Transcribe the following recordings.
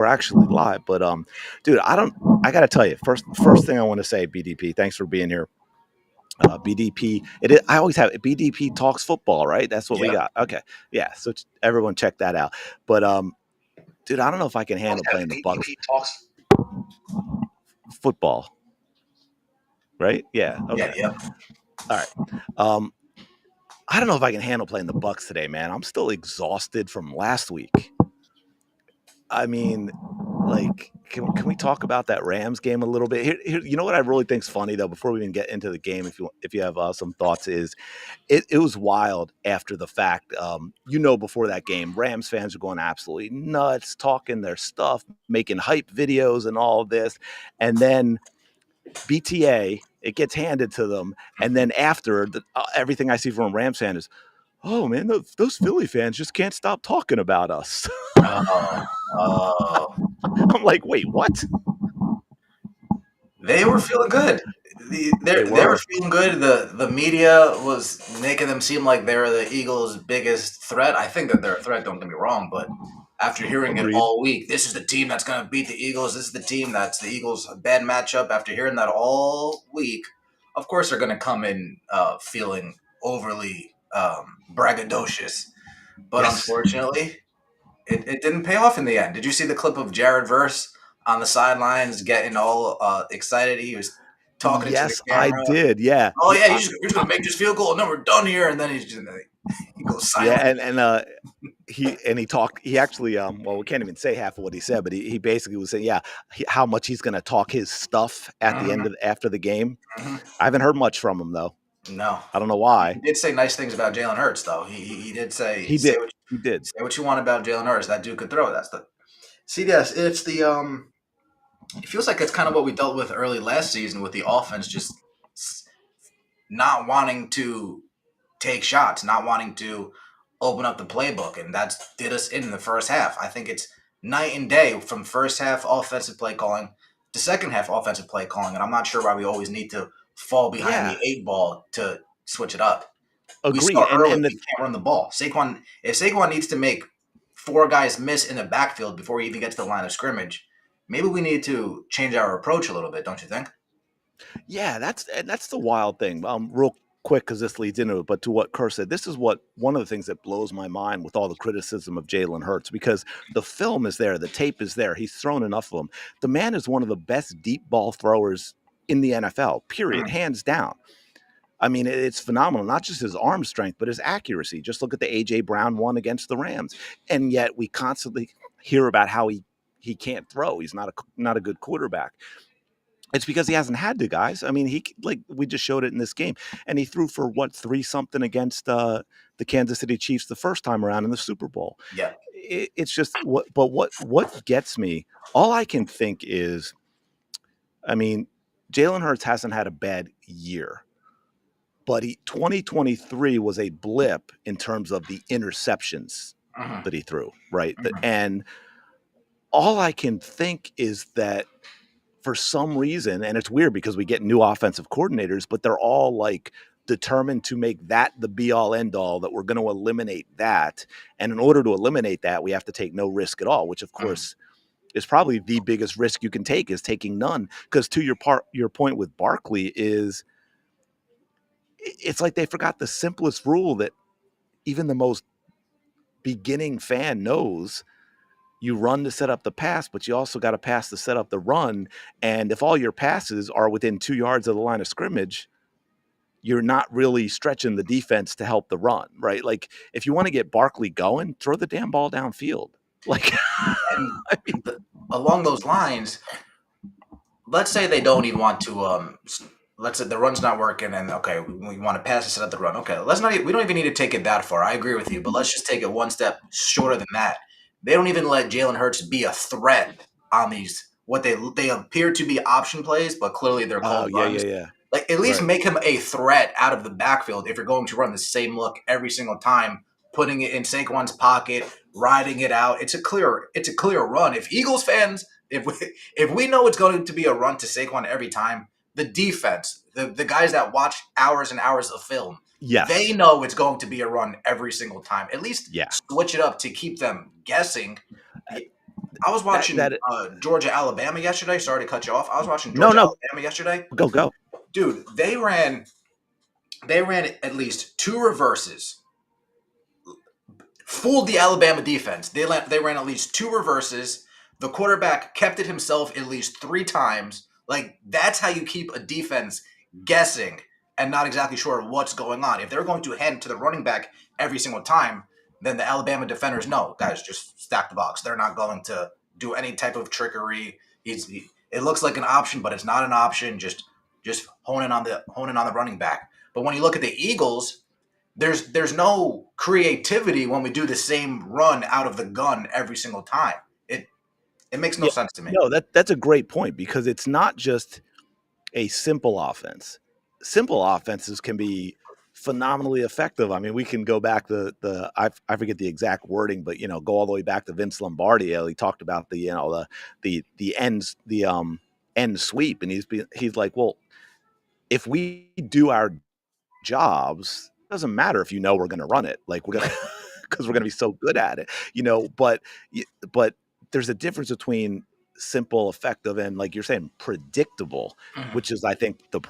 we're actually live. But dude, I gotta tell you, first thing I want to say, BDP, thanks for being here. BDP, I always have BDP talks football, right? That's what we Yep. got. Okay, yeah. So everyone check that out. But dude, I don't know if I can handle playing the Bucks ADP talks. football. Right? Yeah. Yeah, Okay. yep. All right. Um, I don't know if I can handle playing the Bucks today, man. I'm still exhausted from last week. I mean, like, can we talk about that Rams game a little bit? You know what I really think's funny though. Before we even get into the game, if you have some thoughts, is it was wild after the fact. Before that game, Rams fans are going absolutely nuts, talking their stuff, making hype videos, and all of this, and then BTA, it gets handed to them, and then after everything I see from a Rams fan is, oh man, those Philly fans just can't stop talking about us. Oh, I'm like, wait, what? they were feeling good. They They were were. feeling good. The media was making them seem like they're the Eagles' biggest threat. I think that they're a threat. Don't get me wrong, but after hearing it Agreed. all week, this is the team that's going to beat the Eagles. This is the team that's the Eagles' bad matchup. After hearing that all week, of course they're going to come in feeling overly braggadocious. But Yes. unfortunately, it didn't pay off in the end. Did you see the clip of Jared Verse on the sidelines getting all excited? He was talking into the Yes, I camera. did. Yeah. Oh Yeah. yeah, you're just gonna make this field goal and then we're done here. And then he goes Yeah. silent. He talked. He actually, well, we can't even say half of what he said, but he basically was saying, yeah, how much he's going to talk his stuff at the end Mhm, of after the game. mhm. I haven't heard much from him though. No, I don't know he why. did say nice things about Jalen Hurts though. He did say He did. He did. say what you want about Jalen Hurts. That dude could throw. That's the see. Yes, it's the It feels like it's kind of what we dealt with early last season with the offense just not wanting to take shots, not wanting to open up the playbook, and that's did us in the first half. I think it's night and day from first half offensive play calling to second half offensive play calling, and I'm not sure why we always need to fall behind the Yeah. eight ball to switch it up. We Agreed. start And early. and We can't run the ball. If Saquon needs to make four guys miss in the backfield before he even gets to the line of scrimmage, maybe we need to change our approach a little bit, don't you think? Yeah, that's the wild thing. Real quick, because this leads into it, but to what Kerr said, this is what one of the things that blows my mind with all the criticism of Jalen Hurts, because the film is there, the tape is there. He's thrown enough of them. The man is one of the best deep ball throwers in the NFL, period, Mhm. hands down. I mean, it's phenomenal, not just his arm strength, but his accuracy. Just look at the AJ Brown one against the Rams. And yet we constantly hear about how he can't throw. He's not a good quarterback. It's because he hasn't had to, guys. I mean, like we just showed it in this game, and he threw for what, three something against the Kansas City Chiefs the first time around in the Super Bowl. Yeah. It's just what gets me. All I can think is, I mean, Jalen Hurts hasn't had a bad year, but 2023 was a blip in terms of the interceptions Mhm. that he threw, right? Mhm. And all I can think is that for some reason, and it's weird because we get new offensive coordinators, but they're all like determined to make that the be all end all, that we're going to eliminate that. And in order to eliminate that, we have to take no risk at all, which of Mhm. course is probably the biggest risk you can take, is taking none. Because to your point with Barkley is, it's like they forgot the simplest rule that even the most beginning fan knows. You run to set up the pass, but you also got to pass to set up the run. And if all your passes are within 2 yards of the line of scrimmage, you're not really stretching the defense to help the run, right? Like if you want to get Barkley going, throw the damn ball downfield. Like, And I mean, along those lines, let's say they don't even want to. Let's say the run's not working, and okay, we want to pass to set up the run. Okay, let's not. We don't even need to take it that far. I agree with you, but let's just take it one step shorter than that. They don't even let Jalen Hurts be a threat on these what they appear to be option plays, but clearly they're oh called yeah, yeah, runs. yeah. Like at least Right. make him a threat out of the backfield if you're going to run the same look every single time, putting it in Saquon's pocket, riding it out. It's a clear run. If Eagles fans, if we know it's going to be a run to Saquon every time, the defense, the guys that watch hours and hours of film, they Yes. know it's going to be a run every single time. At least Yeah. switch it up to keep them guessing. I was That watching that Georgia Alabama yesterday. Sorry to cut you off. I was watching no, Georgia no, Alabama yesterday. go. Dude, they ran at least two reverses, fooled the Alabama defense. They ran at least two reverses. The quarterback kept it himself at least three times. Like, that's how you keep a defense guessing and not exactly sure what's going on. If they're going to hand it to the running back every single time, then the Alabama defenders know, guys, just stack the box. They're not going to do any type of trickery. It looks like an option, but it's not an option. Just honing on the running back. But when you look at the Eagles, there's no creativity when we do the same run out of the gun every single time. It makes no Yeah, sense to me. no, that's a great point because it's not just a simple offense. Simple offenses can be phenomenally effective. I mean, we can go back I forget the exact wording, but go all the way back to Vince Lombardi. He talked about the ends end sweep, and he's like, well, if we do our jobs, it doesn't matter if we're going to run it, like we're going to because we're going to be so good at it, but but there's a difference between simple, effective, and, like you're saying, predictable, Mhm. which is, I think, the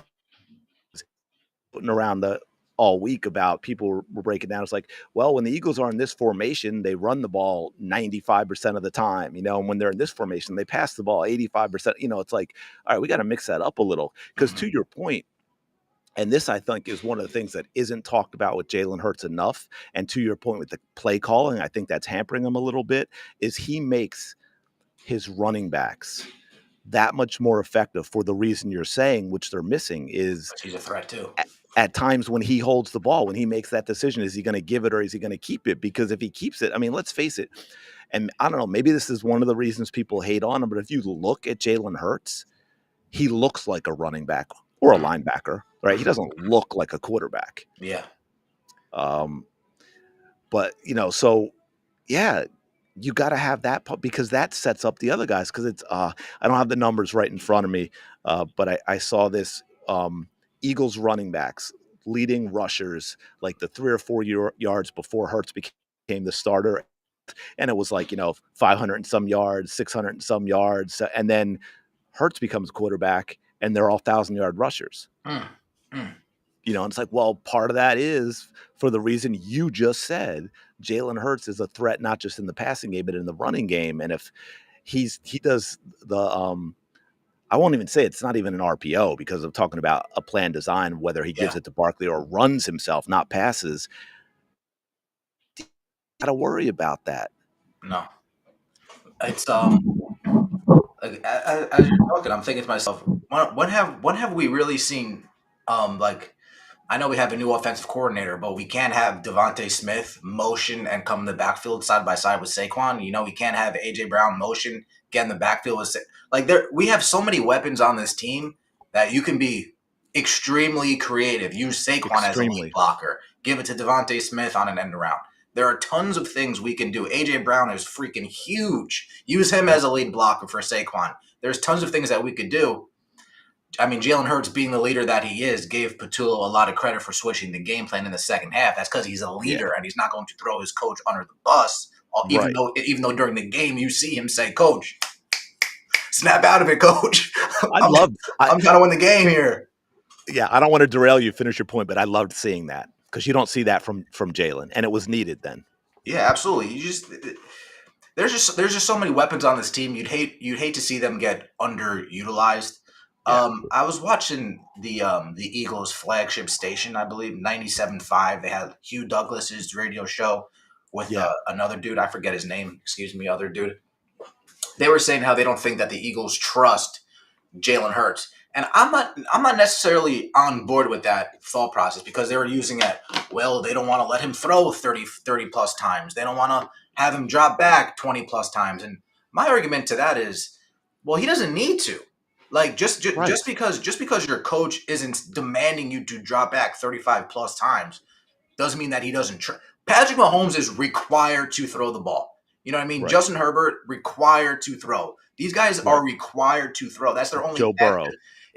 putting around the all week about people were breaking down. It's like, well, when the Eagles are in this formation, they run the ball 95% of the time, and when they're in this formation, they pass the ball 85%. It's like, all right, we got to mix that up a little because, Mhm. to your point, and this, I think, is one of the things that isn't talked about with Jalen Hurts enough. And to your point with the play calling, I think that's hampering him a little bit, is he makes his running backs that much more effective for the reason you're saying, which they're missing, is He's a threat too. at times when he holds the ball, when he makes that decision, is he going to give it or is he going to keep it? Because if he keeps it, I mean, let's face it, and I don't know, maybe this is one of the reasons people hate on him, but if you look at Jalen Hurts, he looks like a running back or a Mhm. linebacker, right? He Mhm. doesn't look like a quarterback. Yeah. Um, but so yeah, you got to have that because that sets up the other guys. Because I don't have the numbers right in front of me, but I saw this Eagles running backs leading rushers like the 3 or 4 yards before Hurts became the starter, and it was like 500 and some yards, 600 and some yards, and then Hurts becomes quarterback, and they're all 1,000-yard rushers. Mm. Mm. And it's like, well, part of that is for the reason you just said. Jalen Hurts is a threat not just in the passing game, but in the running game. And if he does the I won't even say it's not even an RPO because I'm talking about a plan design, whether he Yeah. gives it to Barkley or runs himself, not passes. Got to worry about that. No. It's like, as you're talking, I'm thinking to myself, when have we really seen like, I know we have a new offensive coordinator, but we can't have Devontae Smith motion and come in the backfield side by side with Saquon. We can't have AJ Brown motion get in the backfield with like there. We have so many weapons on this team that you can be extremely creative. Use Saquon as a lead Extremely. blocker. Give it to Devontae Smith on an end around. There are tons of things we can do. AJ Brown is freaking huge. Use him as a lead blocker for Saquon. There's tons of things that we could do. I mean, Jalen Hurts, being the leader that he is, gave Patullo a lot of credit for switching the game plan in the second half. That's because he's a Yeah. leader and he's not going to throw his coach under the bus. Even Right. though during the game you see him say, "Coach, snap out of it, Coach. I I'm loved. I'm trying to win the game here." Yeah, I don't want to derail you. Finish your point, but I loved seeing that because you don't see that from Jalen, and it was needed then. Yeah, absolutely. There's just so many weapons on this team. You'd hate to see them get underutilized. Yeah. I was watching the Eagles flagship station, I believe 97.5. They had Hugh Douglas's radio show with Yeah. another dude. I forget his name. Excuse me, other dude. They were saying how they don't think that the Eagles trust Jalen Hurts. And I'm not necessarily on board with that thought process because they were using it, well, they don't want to let him throw 30 plus times. They don't want to have him drop back 20 plus times. And my argument to that is, well, he doesn't need to. Like Right. just because your coach isn't demanding you to drop back 35 plus times doesn't mean that he doesn't Patrick Mahomes is required to throw the ball. You know what I mean? Right. Justin Herbert required to throw. These guys Right. are required to throw. That's their only Joe path. Burrow.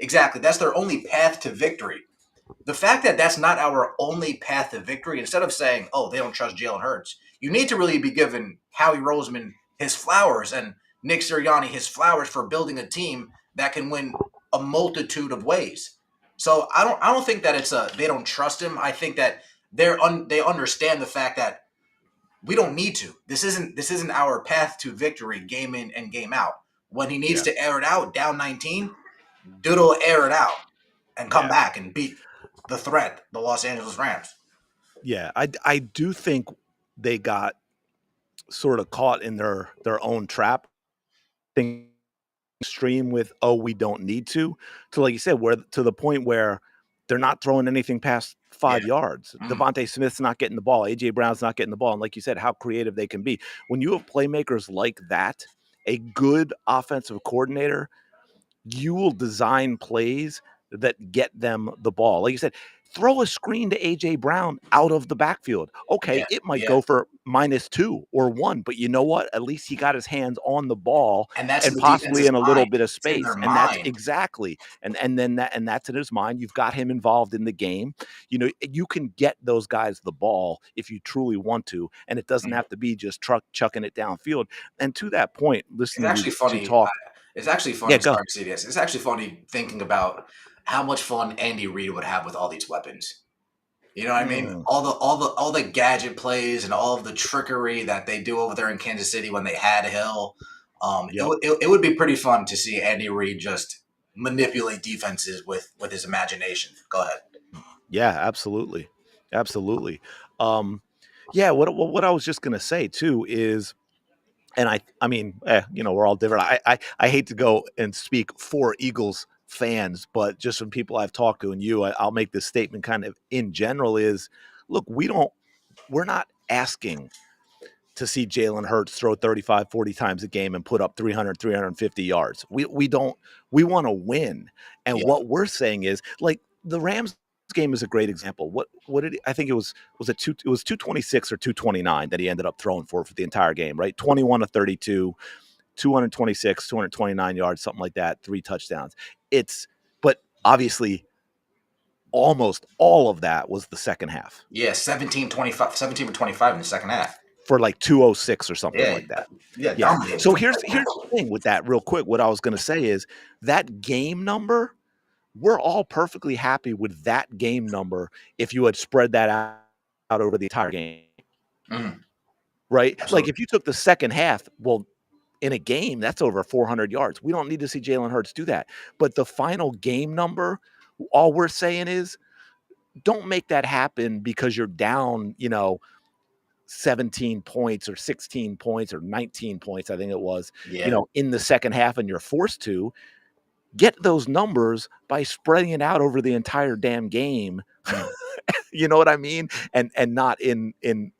Exactly. That's their only path to victory. The fact that that's not our only path to victory, instead of saying, "Oh, they don't trust Jalen Hurts," you need to really be giving Howie Roseman his flowers and Nick Sirianni his flowers for building a team that can win a multitude of ways. So I don't think that they don't trust him. I think that they understand the fact that we don't need to. This isn't our path to victory, game in and game out. When he needs Yeah. to air it out, down 19, Doodle air it out and come Yeah. back and beat the threat, the Los Angeles Rams. Yeah, I do think they got sort of caught in their own trap. Thing extreme with we don't need to like you said, where to the point where they're not throwing anything past Yeah. 5 yards. Mhm. Devontae Smith's not getting the ball. AJ Brown's not getting the ball. And like you said, how creative they can be. When you have playmakers like that, a good offensive coordinator, you will design plays that get them the ball. Like you said, throw a screen to AJ Brown out of the backfield. Okay, Yeah, it might yeah. go for -2 or 1, but you know what? At least he got his hands on the ball And that's in and the possibly defense's in a little mind. bit of It's in space. their And that's mind. exactly. And that's in his mind. You've got him involved in the game. You know, you can get those guys the ball if you truly want to, and it doesn't Mhm. have to be just chucking it downfield. And to that point, It's listening actually to funny. talk. It's actually Yeah, funny. go. Sorry, CDS. It's actually funny thinking about how much fun Andy Reid would have with all these weapons. You know what I mean? Mm, All the gadget plays and all of the trickery that they do over there in Kansas City when they had Hill. yep. It would be pretty fun to see Andy Reid just manipulate defenses with his imagination. Go ahead. Yeah, absolutely. Absolutely. Um, yeah, what I was just gonna say too is, and I mean, we're all different. I hate to go and speak for Eagles fans, but just from people I've talked to and I'll make this statement kind of in general is, look, we're not asking to see Jalen Hurts throw 35, 40 times a game and put up 300, 350 yards. We want to win. And Yeah. what we're saying is, like, the Rams game is a great example. What did I think it was it was 226 or 229 that he ended up throwing for the entire game, right? 21 to 32, 226, 229 yards, something like that, 3 touchdowns. But obviously almost all of that was the second half. Yeah, 17-25, 17 for 25 in the second half. For like 206 or something Yeah, like that. yeah, Yeah. dominated. So here's the thing with that real quick. What I was going to say is that game number, we're all perfectly happy with that game number if you had spread that out over the entire game. Mhm. Right? Absolutely. Like if you took the second half, well, in a game, that's over 400 yards. We don't need to see Jalen Hurts do that. But the final game number, all we're saying is don't make that happen because you're down, 17 points or 16 points or 19 points, I think it was, Yeah. in the second half, and you're forced to get those numbers by spreading it out over the entire damn game. You know what I mean? And not in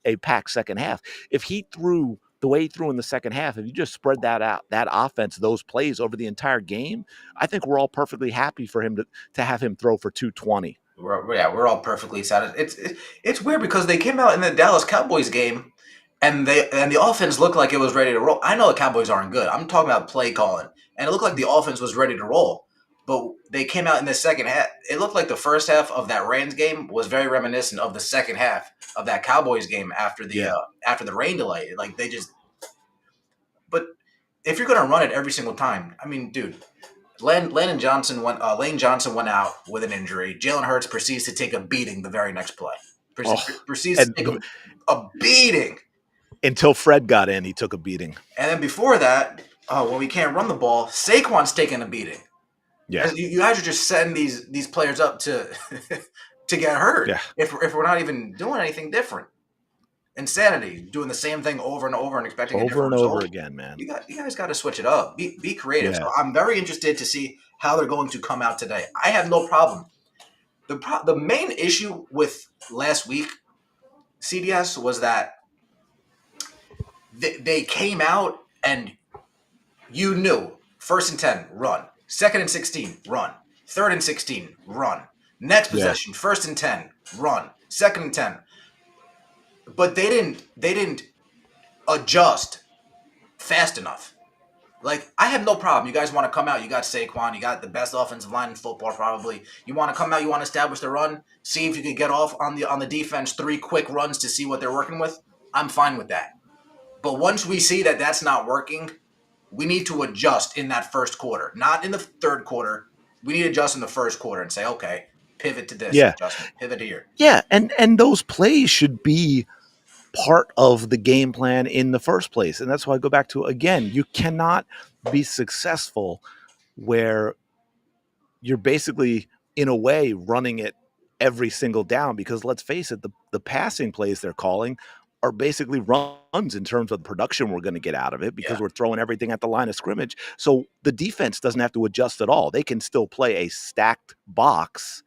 a packed second half. If he threw the way he threw in the second half, if you just spread that out, that offense, those plays over the entire game, I think we're all perfectly happy for him to have him throw for 220. We're all perfectly satisfied. It's weird because they came out in the Dallas Cowboys game, and the offense looked like it was ready to roll. I know the Cowboys aren't good. I'm talking about play calling, and it looked like the offense was ready to roll. But they came out in the second half. It looked like the first half of that Rams game was very reminiscent of the second half of that Cowboys game after the rain delay. Like they just. But if you're gonna run it every single time, I mean, dude, Lane Johnson went out with an injury. Jalen Hurts proceeds to take a beating the very next play. Proceeds to take a beating. Until Fred got in, he took a beating. And then before that, when we can't run the ball, Saquon's taking a beating. Yeah, you guys are just setting these players up to to get hurt. Yeah. If we're not even doing anything different. Insanity, doing the same thing over and over and expecting a different result. Over again, man. You guys got to switch it up. Be creative. Yeah. So I'm very interested to see how they're going to come out today. I have no problem. The main issue with last week, CDS, was that they came out and you knew 1st and 10, run. 2nd and 16, run. 3rd and 16, run. Next possession, 1st and 10, run. 2nd and 10. But they didn't adjust fast enough. Like, I have no problem. You guys want to come out. You got Saquon. You got the best offensive line in football, probably. You want to come out. You want to establish the run. See if you can get off on the defense 3 quick runs to see what they're working with. I'm fine with that. But once we see that that's not working, we need to adjust in that first quarter, not in the third quarter. We need to adjust in the first quarter and say, okay, pivot to this Yeah. adjustment, pivot here. Yeah, and those plays should be part of the game plan in the first place. And that's why I go back to, again, you cannot be successful where you're basically in a way running it every single down, because let's face it, the passing plays they're calling are basically runs in terms of the production we're going to get out of it, because Yeah. we're throwing everything at the line of scrimmage. So the defense doesn't have to adjust at all. They can still play a stacked box,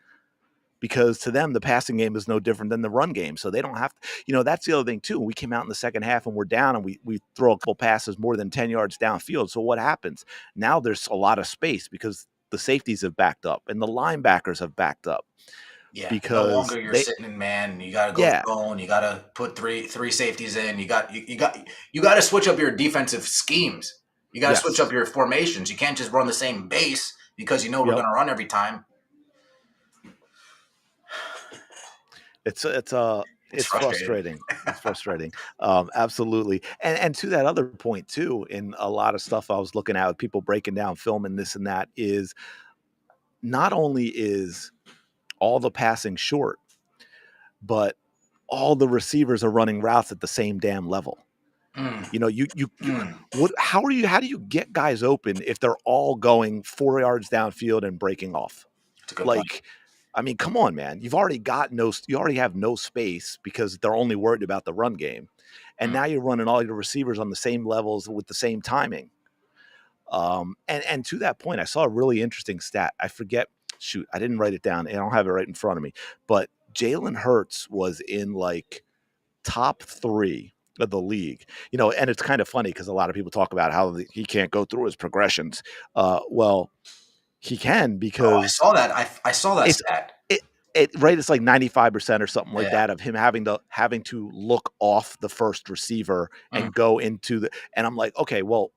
because to them the passing game is no different than the run game. So they don't have to, that's the other thing too. We came out in the second half and we're down, and we throw a couple passes more than 10 yards downfield. So what happens? Now there's a lot of space because the safeties have backed up and the linebackers have backed up, Yeah. No because longer you're they sitting in man. You got to go yeah, zone. You got to put three safeties in. You got to switch up your defensive schemes. You got to switch yes, up your formations. You can't just run the same base because you know we're yep. going to run every time. It's It's it's frustrating. frustrating. It's frustrating. Absolutely. And to that other point too, in a lot of stuff I was looking at with people breaking down film and this and that, is not only is all the passing short, but all the receivers are running routes at the same damn level. Mm, You mm. what how do you get guys open if they're all going 4 yards downfield and breaking off? That's a good point. Like, I mean, come on, man. You already have no space because they're only worried about the run game. And Mm. now you're running all your receivers on the same levels with the same timing. And to that point, I saw a really interesting stat. I forget, shoot, I didn't write it down and I don't have it right in front of me. But Jalen Hurts was in like top 3 of the league. And it's kind of funny because a lot of people talk about how he can't go through his progressions. Well, he can, Oh, I because saw that. I saw that it's stat. it it right, it's like 95% or something like Yeah. that of him having to look off the first receiver Mm. and go into the, and I'm like, okay, well,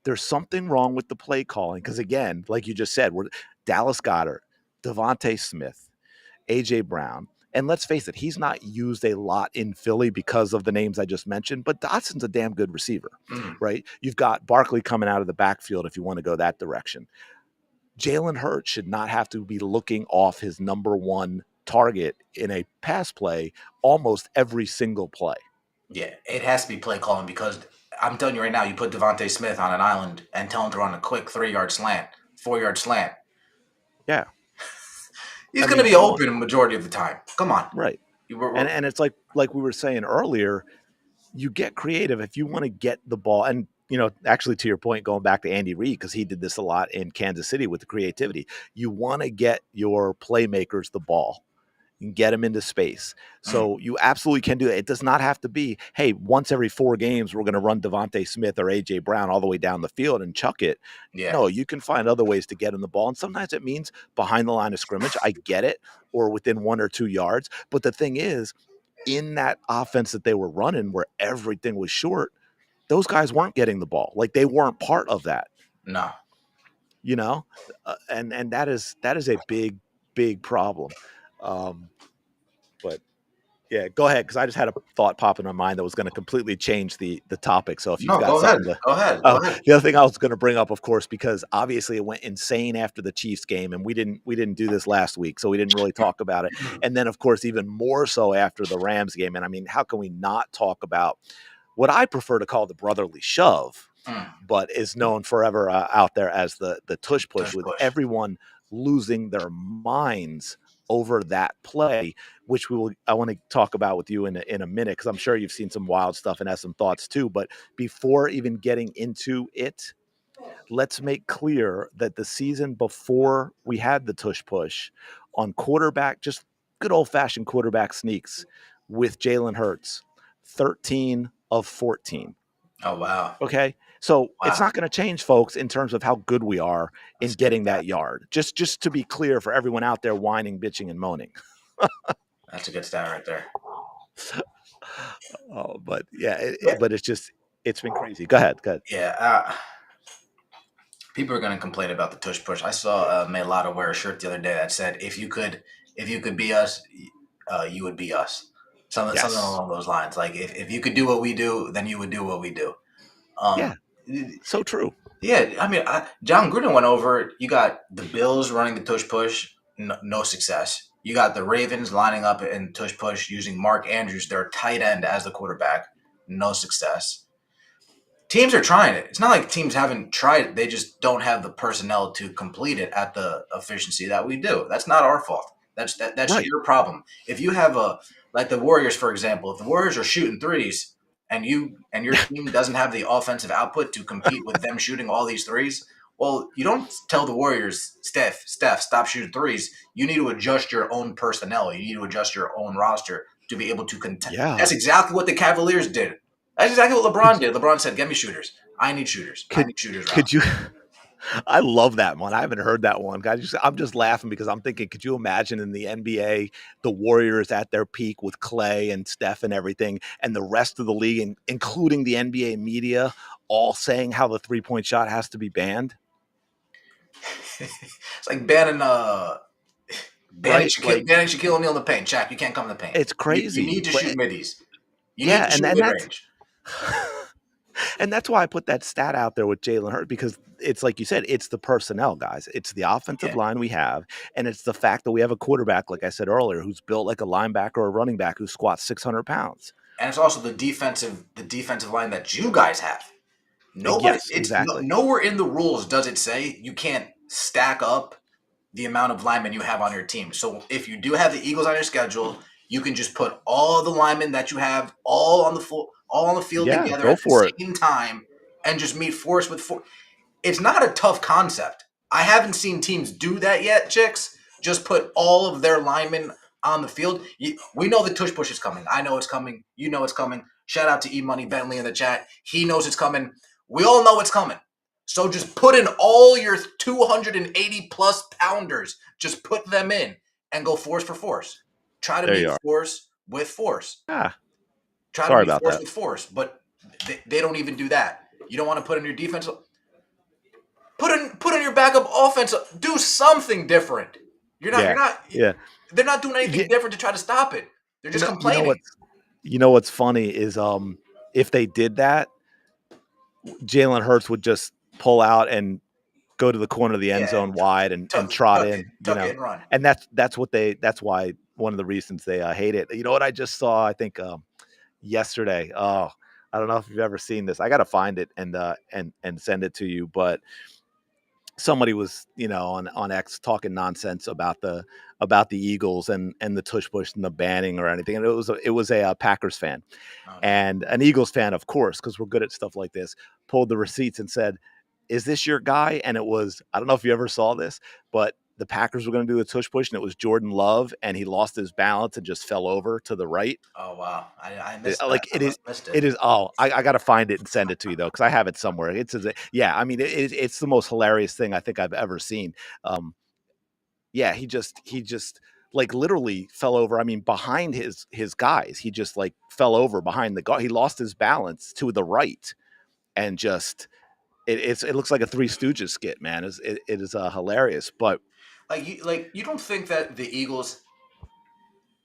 there's something wrong with the play calling, because again, like you just said, we're Dallas Goedert, Devontae Smith, AJ Brown. And let's face it, he's not used a lot in Philly because of the names I just mentioned, but Dotson's a damn good receiver, Mm. right? You've got Barkley coming out of the backfield if you want to go that direction. Jalen Hurts should not have to be looking off his number one target in a pass play almost every single play. Yeah, it has to be play calling because I'm telling you right now, you put Devontae Smith on an island and tell him to run a quick 3-yard slant, 4-yard slant. Yeah. He's I going to mean, be come on. open majority of the time. Come on. Right. We're, And it's like we were saying earlier, you get creative if you want to get the ball. And, actually to your point, going back to Andy Reid, because he did this a lot in Kansas City with the creativity, you want to get your playmakers the ball and get them into space. mm, So you absolutely can do it. It does not have to be, hey, once every 4 games, we're going to run Devontae Smith or AJ Brown all the way down the field and chuck it. yeah. No, you can find other ways to get him the ball. And sometimes it means behind the line of scrimmage. I get it. Or within 1 or 2 yards. But the thing is, in that offense that they were running where everything was short, those guys weren't getting the ball. Like, they weren't part of that, No. you know? And that is a big, big problem. But yeah, go ahead, because I just had a thought pop in my mind that was going to completely change the topic. So if you've No, got go ahead. something to, Go ahead. Go ahead. the other thing I was going to bring up, of course, because obviously it went insane after the Chiefs game, and we didn't do this last week, so we didn't really talk about it. And then, of course, even more so after the Rams game. And I mean, how can we not talk about what I prefer to call the brotherly shove, Mm, but is known forever out there as the tush push, tush with push. everyone losing their minds over that play, which I want to talk about with you in a minute, because I'm sure you've seen some wild stuff and have some thoughts too. But before even getting into it, let's make clear that the season before we had the tush push on quarterback, just good old fashioned quarterback sneaks with Jalen Hurts, 13 of 14. Oh, wow. Okay. So it's Wow. not going to change, folks, in terms of how good we are in That's good. getting that yard. Just to be clear for everyone out there whining, bitching, and moaning. That's a good stat right there. Oh, but yeah, Yeah. but it's been crazy. Go ahead. Go ahead. Yeah. People are going to complain about the tush push. I saw Melado wear a shirt the other day that said, "If you could be us, you would be us." Something Yes. along those lines. Like if you could do what we do, then you would do what we do. Um, Yeah. So true. Yeah, I mean, John Gruden went over it. You got the Bills running the tush push, no success. You got the Ravens lining up in tush push using Mark Andrews, their tight end, as the quarterback, no success. Teams are trying it. It's not like teams haven't tried it. They just don't have the personnel to complete it at the efficiency that we do. That's not our fault. That's Right. your problem. If you have a like the Warriors, for example, if the Warriors are shooting threes and your team doesn't have the offensive output to compete with them shooting all these threes, well, you don't tell the Warriors, Steph, stop shooting threes. You need to adjust your own personnel. You need to adjust your own roster to be able to contend. That's Yeah. exactly what the Cavaliers did. That's exactly what Could LeBron did. LeBron said, "Get me shooters. I need shooters. I could need shooters around." could you I love that one. I haven't heard that one. I'm just laughing because I'm thinking, could you imagine in the NBA, the Warriors at their peak with Clay and Steph and everything, and the rest of the league, including the NBA media, all saying how the 3-point shot has to be banned? It's like banning Right? Like, Shaquille O'Neal in the paint. Shaq, you can't come in the paint. it's You crazy. need to shoot middies. You need Yeah, to shoot and mid that's range. and that's why I put that stat out there with Jalen Hurts because it's like you said, it's the personnel, guys. It's the offensive Yeah, line we have, and it's the fact that we have a quarterback, like I said earlier, who's built like a linebacker or a running back who squats 600 pounds. and it's also the defensive line that you guys have. Nobody, Yes, it's exactly. nowhere in the rules does it say you can't stack up the amount of linemen you have on your team. So if you do have the Eagles on your schedule, you can just put all the linemen that you have all on the field Yeah, together go at the for it. same time, and just meet force with force. It's not a tough concept. I haven't seen teams do that yet, chicks. Just put all of their linemen on the field. We know the tush push is coming. I know it's coming. You know it's coming. Shout out to E Money Bentley in the chat. He knows it's coming. We all know it's coming. So just put in all your 280 plus pounders. Just put them in and go force for force. Try to There meet you are. force with force. Ah, Try to sorry meet about force that. with force. But they don't even do that. You don't want to put in your defense. Put in your backup offense. Do something different. You're not. You're Yeah, not. yeah. They're not doing anything Yeah, different to try to stop it. They're just you know complaining. what's funny is if they did that, Jalen Hurts would just pull out and go to the corner of the end Yeah, zone wide and tuck, trot tuck it, in, tuck it and run. and that's why one of the reasons they hate it. You know what I just saw? I think yesterday. Oh, I don't know if you've ever seen this. I got to find it and send it to you. But somebody was on X talking nonsense about the Eagles and the tush push and the banning or anything. And it was a Packers fan Oh no. and an Eagles fan, of course, because we're good at stuff like this. Pulled the receipts and said, "Is this your guy?" And it was, I don't know if you ever saw this, but the Packers were going to do a tush push, and it was Jordan Love, and he lost his balance and just fell over to the right. Oh wow. I missed that. Like I it is, must have missed it. it is. Oh, I got to find it and send it to you though, because I have it somewhere. Yeah. I mean, it's the most hilarious thing I think I've ever seen. Um, yeah, he just like literally fell over. I mean, behind his guys, he just like fell over behind the guard. He lost his balance to the right and just it looks like a Three Stooges skit, man. It is hilarious, but Like you don't think that the Eagles,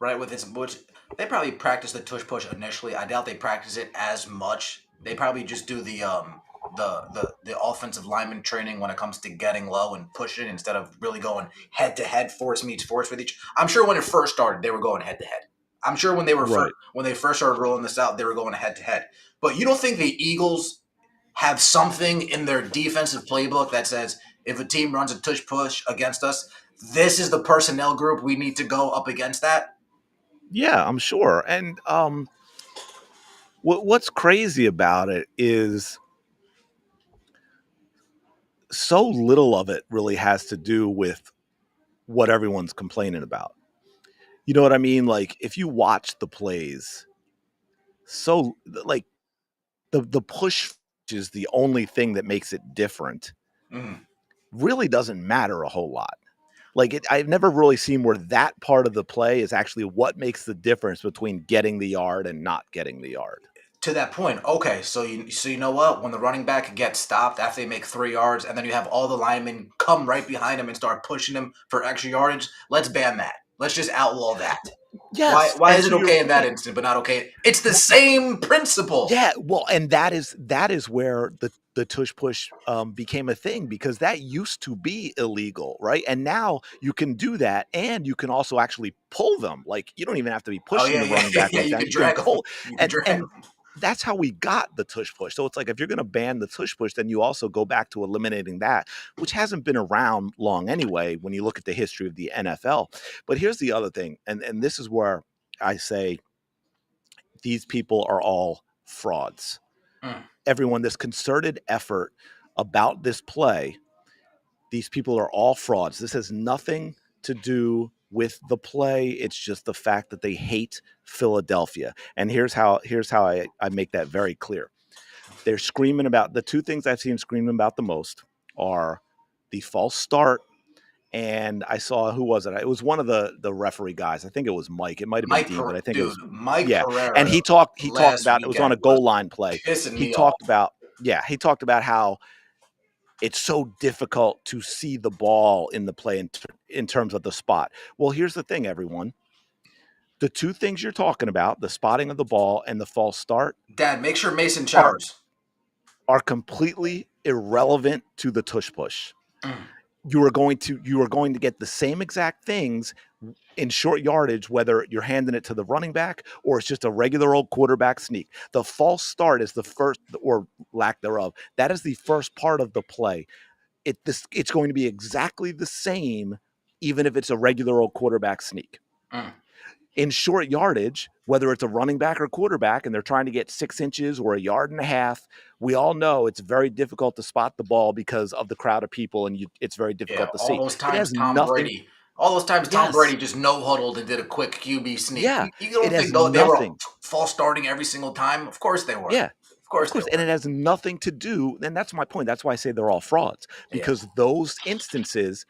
right, with its which they probably practice the tush push initially. I doubt they practice it as much. They probably just do the offensive lineman training when it comes to getting low and pushing instead of really going head to head, force meets force with each. I'm sure when it first started, they were going head to head. I'm sure right. when they first started rolling this out, they were going head to head. But you don't think the Eagles have something in their defensive playbook that says if a team runs a tush push against us, this is the personnel group we need to go up against that? Yeah, I'm sure. And what's crazy about it is so little of it really has to do with what everyone's complaining about. You know what I mean? Like if you watch the plays, so like the push is the only thing that makes it different. Mm. Really doesn't matter a whole lot. Like I've never really seen where that part of the play is actually what makes the difference between getting the yard and not getting the yard. To that point, okay, so you know what? When the running back gets stopped after they make 3 yards, and then you have all the linemen come right behind him and start pushing him for extra yardage, let's ban that. Let's just outlaw that. Yes. Why And is it to your okay in that point, instant, but not okay? It's the same principle. yeah, well, and that is where the tush push became a thing, because that used to be illegal, right? And now you can do that, and you can also actually pull them. Like, you don't even have to be Oh pushing yeah, the yeah, running yeah, back yeah. like You that. could You can drag them. pull, You could and drag and them. that's how we got the tush push. So it's like, if you're going to ban the tush push, then you also go back to eliminating that, which hasn't been around long anyway when you look at the history of the NFL. But here's the other thing, and this is where I say these people are all frauds. Mm. Everyone, this concerted effort about this play, these people are all frauds. This has nothing to do with the play. It's just the fact that they hate Philadelphia. And here's how I make that very clear. They're screaming about, the two things I've seen screaming about the most are the false start. And I saw, who was it? It was one of the referee guys. I think it was Mike. It might have been Dean, but I think it was, Mike yeah. And Pereira he talked last about, it was on weekend a was goal line play. pissing He me off. talked about, yeah, he talked about how it's so difficult to see the ball in the play in terms of the spot. Well, here's the thing, everyone. The two things you're talking about, the spotting of the ball and the false start, Dad, make sure Mason are showers. are completely irrelevant to the tush push. Mm. You are going to get the same exact things in short yardage, whether you're handing it to the running back or it's just a regular old quarterback sneak. The false start is the first, or lack thereof. That is the first part of the play. It's going to be exactly the same, even if it's a regular old quarterback sneak. Mm. In short yardage, whether it's a running back or quarterback, and they're trying to get 6 inches or a yard and a half, we all know it's very difficult to spot the ball because of the crowd of people, and it's very Yeah, difficult to all see. those It times has Tom nothing. Brady, all those times Tom Yes. Brady just no huddled and did a quick QB sneak. Yeah. You It don't has think though they were nothing. false starting every single time? Of course they were. Yeah. Of course Of they course. And were. it has nothing to do. And that's my point. That's why I say they're all frauds, Yeah. because those instances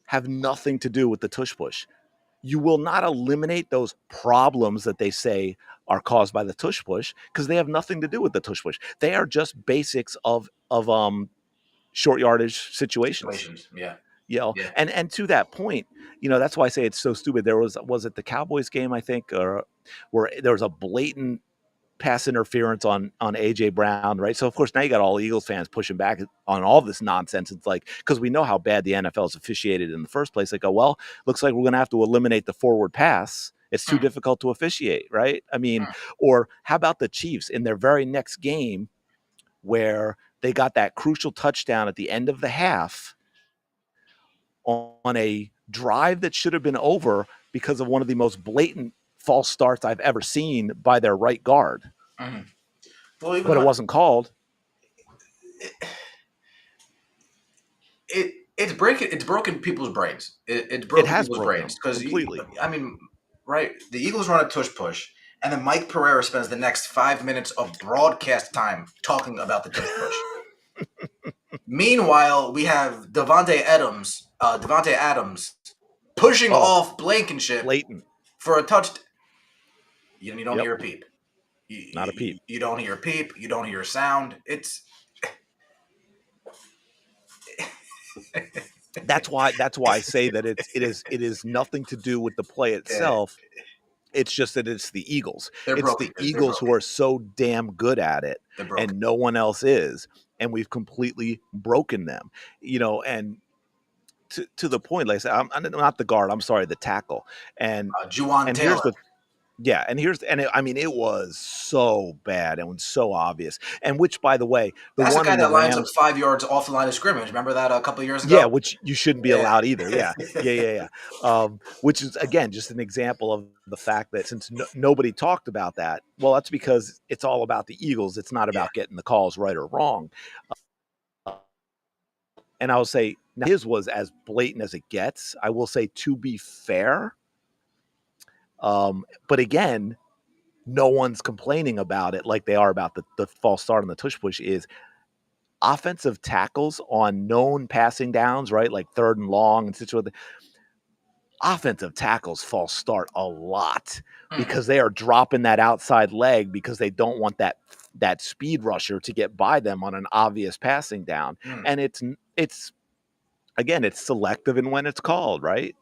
have nothing to do with the tush push. You will not eliminate those problems that they say are caused by the tush push, because they have nothing to do with the tush push. They are just basics of short yardage situations. Yeah. You know, Yeah. and to that point, that's why I say it's so stupid. There was it the Cowboys game, I think, or where there was a blatant pass interference on AJ Brown, right? So of course now you got all Eagles fans pushing back on all this nonsense. It's like, because we know how bad the NFL is officiated in the first place. They go, well, looks like we're going to have to eliminate the forward pass. It's too Mm. difficult to officiate, right? I mean, Mm. or how about the Chiefs in their very next game, where they got that crucial touchdown at the end of the half on a drive that should have been over because of one of the most blatant false starts I've ever seen by their right guard. Mm. Well, even But it though wasn't called. it's broken people's brains. It's It broken has people's broken brains them because completely. I mean, right? The Eagles run a tush push, and then Mike Pereira spends the next 5 minutes of broadcast time talking about the tush push. Meanwhile, we have Devontae Adams pushing Oh, off Blankenship blatant. for a touch. You don't Yep, hear a peep. not a peep. You don't hear a peep. You don't hear a sound. It's That's why I say that it is nothing to do with the play itself. It's just that it's the Eagles. they're It's broken. the They're Eagles who broken. are so damn good at it, They're broken. and no one else is, and we've completely broken them. And to the point, like I said, I'm not the guard. I'm sorry, the tackle. And Juwan and here's Taylor. the Yeah, I mean, it was so bad and so obvious. And which, by the way, the That's the one guy in the that lines up Rams, 5 yards off the line of scrimmage. Remember that a couple of years yeah, ago? which you shouldn't be Yeah. allowed either. Yeah, yeah. Which is, again, just an example of the fact that since nobody talked about that, well, that's because it's all about the Eagles. It's not Yeah. about getting the calls right or wrong. And I will say, now his was as blatant as it gets. I will say, to be fair, but again, no one's complaining about it like they are about the false start on the tush push. Is offensive tackles on known passing downs, right? Like third and long and situated. Offensive tackles false start a lot Mm. because they are dropping that outside leg because they don't want that speed rusher to get by them on an obvious passing down. Mm. And it's again, it's selective in when it's called, right?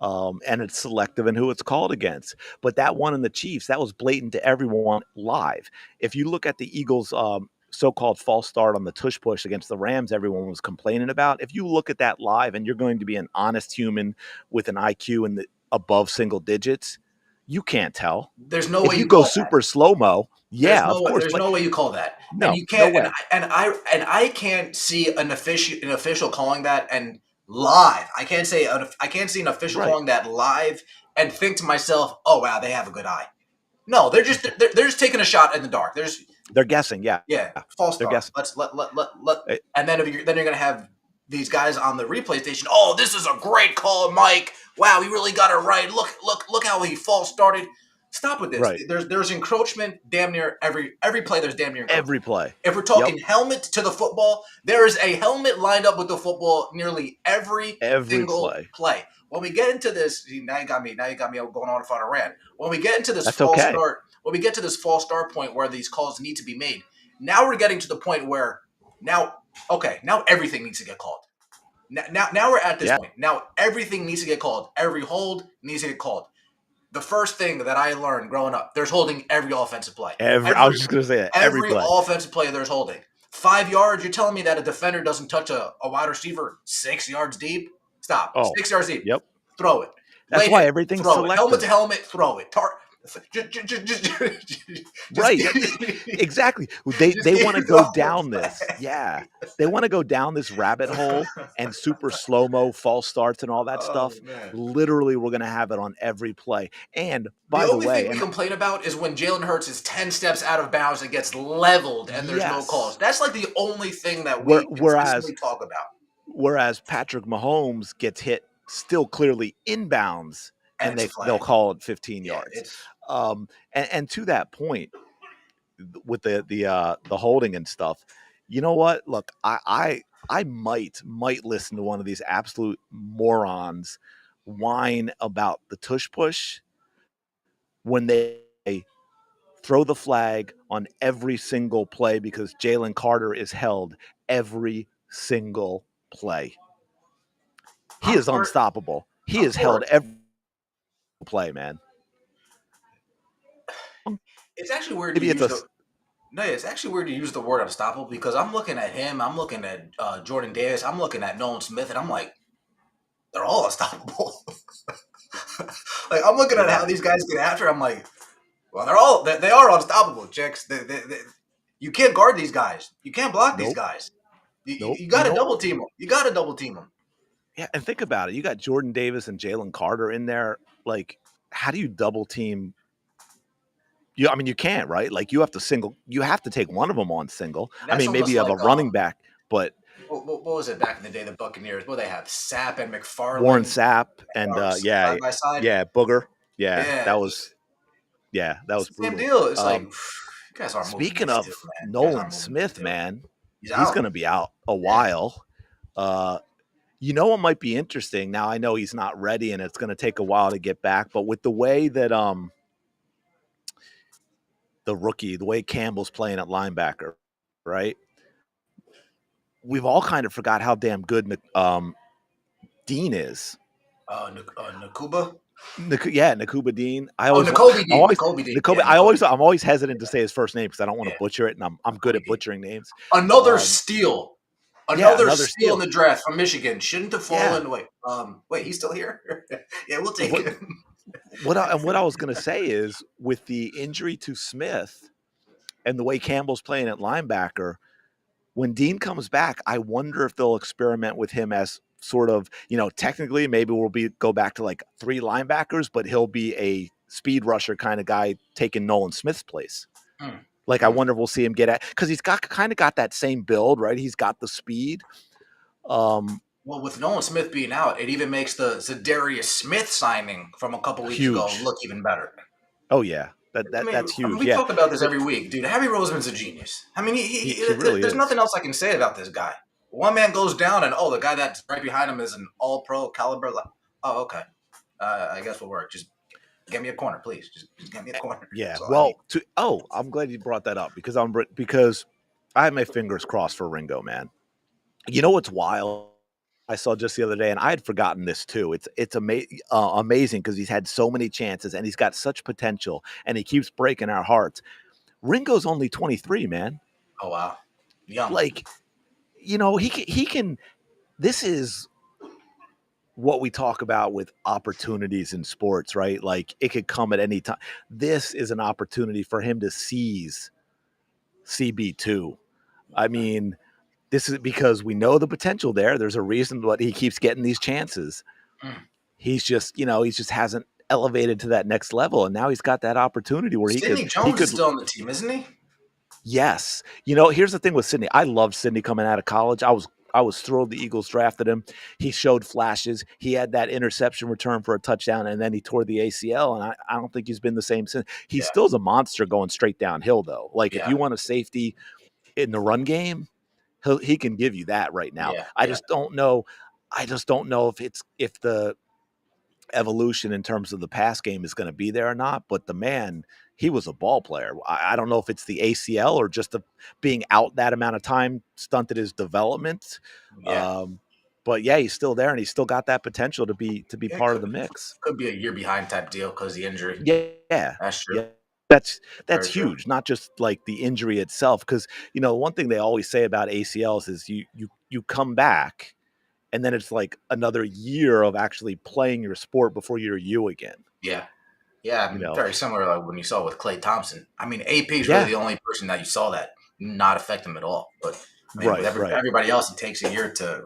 And it's selective in who it's called against. But that one in the Chiefs, that was blatant to everyone live. If you look at the Eagles' so-called false start on the tush push against the Rams, everyone was complaining about. If you look at that live, and you're going to be an honest human with an IQ in the above single digits, you can't tell. There's no If way you you go call that. super slow mo, yeah, of course, There's but no way you call that. And no, you no can't. way. And I can't see an official calling that and live. I can't say I can't see an official Right. calling that live and think to myself, oh wow, they have a good eye. No, they're just taking a shot in the dark. They're guessing, yeah. Yeah, false They're start. guessing. Let Eh, and then then you're gonna have these guys on the replay station. Oh, this is a great call, Mike. Wow, he really got it right. Look how he false started. Stop with this. Right. There's encroachment damn near every play. There's damn near encroachment. Every play. If we're Yep. talking helmet to the football, there is a helmet lined up with the football nearly every single play. When we get into this, now you got me going on a rant. When we get into this That's false okay. start, when we get to this false start point where these calls need to be made, now we're getting to the point where now everything needs to get called. Now we're at this Yeah. point. Now everything needs to get called. Every hold needs to get called. The first thing that I learned growing up, there's holding every offensive play. I was just going to say that. Every play. Offensive play, there's holding. 5 yards, you're telling me that a defender doesn't touch a wide receiver 6 yards deep? Stop. Oh, 6 yards deep. Yep. Throw it. That's why everything's selective. Helmet to helmet, throw it. Right. Exactly. They want to go down this. Yeah. They want to go down this rabbit hole and super slow-mo false starts and all that stuff. Man. Literally, we're going to have it on every play. And by the way, only thing we complain about is when Jalen Hurts is 10 steps out of bounds and gets leveled and there's no calls. That's like the only thing that we consistently talk about. Whereas Patrick Mahomes gets hit still clearly inbounds and they'll call it 15 yards. And to that point, with the holding and stuff, you know what? Look, I might listen to one of these absolute morons whine about the tush push when they throw the flag on every single play because Jalen Carter is held every single play. He is unstoppable. He is held every play, man. It's actually weird to use it's actually weird to use the word unstoppable because I'm looking at him, I'm looking at Jordan Davis, I'm looking at Nolan Smith, and I'm like, they're all unstoppable. Like I'm looking at how these guys get after. I'm like, well, they are unstoppable, chicks. You can't guard these guys. You can't block these guys. You got to double team them. You got to double team them. Yeah, and think about it. You got Jordan Davis and Jalen Carter in there. Like, how do you double team? I mean, you can't, right? Like, you have to take one of them on single. I mean, maybe you have a running back, but what was it back in the day? The Buccaneers. Well, they have Sapp and McFarland, Warren Sapp, and side by side. Booger. That was brutal. Same deal. It's like, you guys aren't speaking of Nolan Smith, man, he's going to be out a while. You know what might be interesting? Now I know he's not ready, and it's going to take a while to get back. But with the way that the way Campbell's playing at linebacker, right? We've all kind of forgot how damn good Dean is. Nakuba. Nakuba Dean. I'm always hesitant to say his first name because I don't want to butcher it, and I'm good at butchering names. Another steal. Another steal in the draft from Michigan. Shouldn't have fallen. Wait, he's still here? Yeah, we'll take him. What I was going to say is, with the injury to Smith and the way Campbell's playing at linebacker, when Dean comes back, I wonder if they'll experiment with him as sort of, technically maybe go back to like 3 linebackers, but he'll be a speed rusher kind of guy taking Nolan Smith's place. Like, I wonder if we'll see him get at, because he's got that same build, right? He's got the speed. Well, with Nolan Smith being out, it even makes the Zadarius Smith signing from a couple weeks ago look even better. Oh yeah, that's huge. We talk about this every week, dude. Harry Roseman's a genius. I mean, he really there's nothing else I can say about this guy. One man goes down, and the guy that's right behind him is an all-pro caliber. Oh, okay. I guess we'll work. Just get me a corner, please. Just get me a corner. Yeah. I'm glad you brought that up because I have my fingers crossed for Ringo, man. You know what's wild I saw just the other day, and I had forgotten this too. Amazing because he's had so many chances and he's got such potential, and he keeps breaking our hearts. Ringo's only 23, man. Oh wow, young. Like, he can. This is what we talk about with opportunities in sports, right? Like it could come at any time. This is an opportunity for him to seize CB2. I mean, this is because we know the potential there. There's a reason what he keeps getting these chances. Mm. He just hasn't elevated to that next level, and now he's got that opportunity where he could Sidney he Jones is could still on the team, isn't he? yes. Here's the thing with Sidney. I loved Sidney coming out of college. I was thrilled the Eagles drafted him. He showed flashes. He had that interception return for a touchdown, and then he tore the ACL. And I don't think he's been the same since. He Yeah, still's a monster going straight downhill, though. Like if yeah, you want a safety in the run game, he can give you that right now. yeah, I yeah. just don't know. I just don't know if the evolution in terms of the pass game is going to be there or not. But the man, he was a ball player. I don't know if it's the ACL or just the being out that amount of time stunted his development. Yeah. Um, but yeah, he's still there and he's still got that potential to be It part of the mix. could be a year behind type deal because the injury. Yeah, That's true. yeah. That's Very true. huge, not just like the injury itself. Because one thing they always say about ACLs is you come back and then it's like another year of actually playing your sport before you're you again. Yeah. Yeah, I You mean, know, very similar like when you saw with Clay Thompson. I mean, AP is really yeah, the only person that you saw that not affect him at all. But I mean, with right, everybody else, it takes a year to.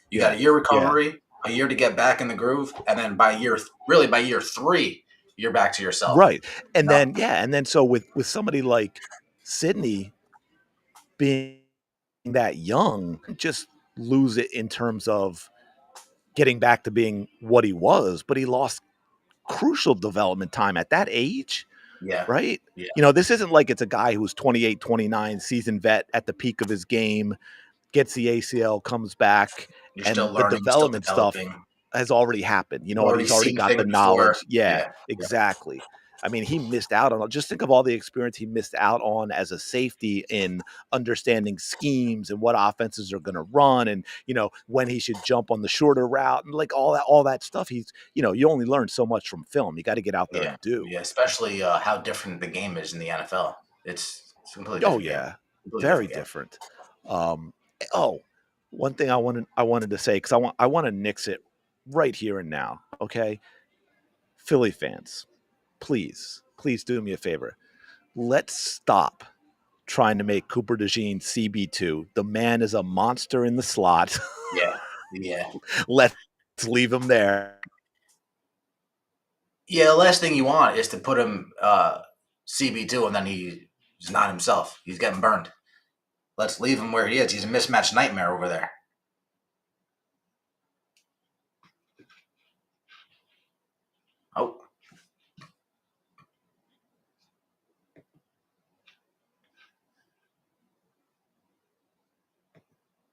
You got yeah, a year yeah, recovery, a year to get back in the groove, and then by year three, you're back to yourself. right. And No, then so with somebody like Sydney being that young, just lose it in terms of getting back to being what he was, but he lost crucial development time at that age, yeah, right? yeah. This isn't like it's a guy who's 28, 29, seasoned vet at the peak of his game, gets the ACL, comes back, You're still and the learning, still development stuff developing. has already happened. You know You've what? already He's already seen got things the before. knowledge. Yeah, Yeah, yeah, exactly. I mean, he missed out on just think of all the experience he missed out on as a safety in understanding schemes and what offenses are going to run and, when he should jump on the shorter route and like all that stuff. You only learn so much from film. You got to get out there yeah, and do. yeah. Especially how different the game is in the NFL. It's a completely Oh different game. yeah. Completely Very different game. different. Um, oh, one thing I wanted to say, because I want to nix it right here and now. Okay. Philly fans, please do me a favor. Let's stop trying to make Cooper DeJean CB2. The man is a monster in the slot. Yeah, yeah. Let's leave him there. Yeah, the last thing you want is to put him CB2 and then he's not himself. He's getting burned. Let's leave him where he is. He's a mismatched nightmare over there. Oh,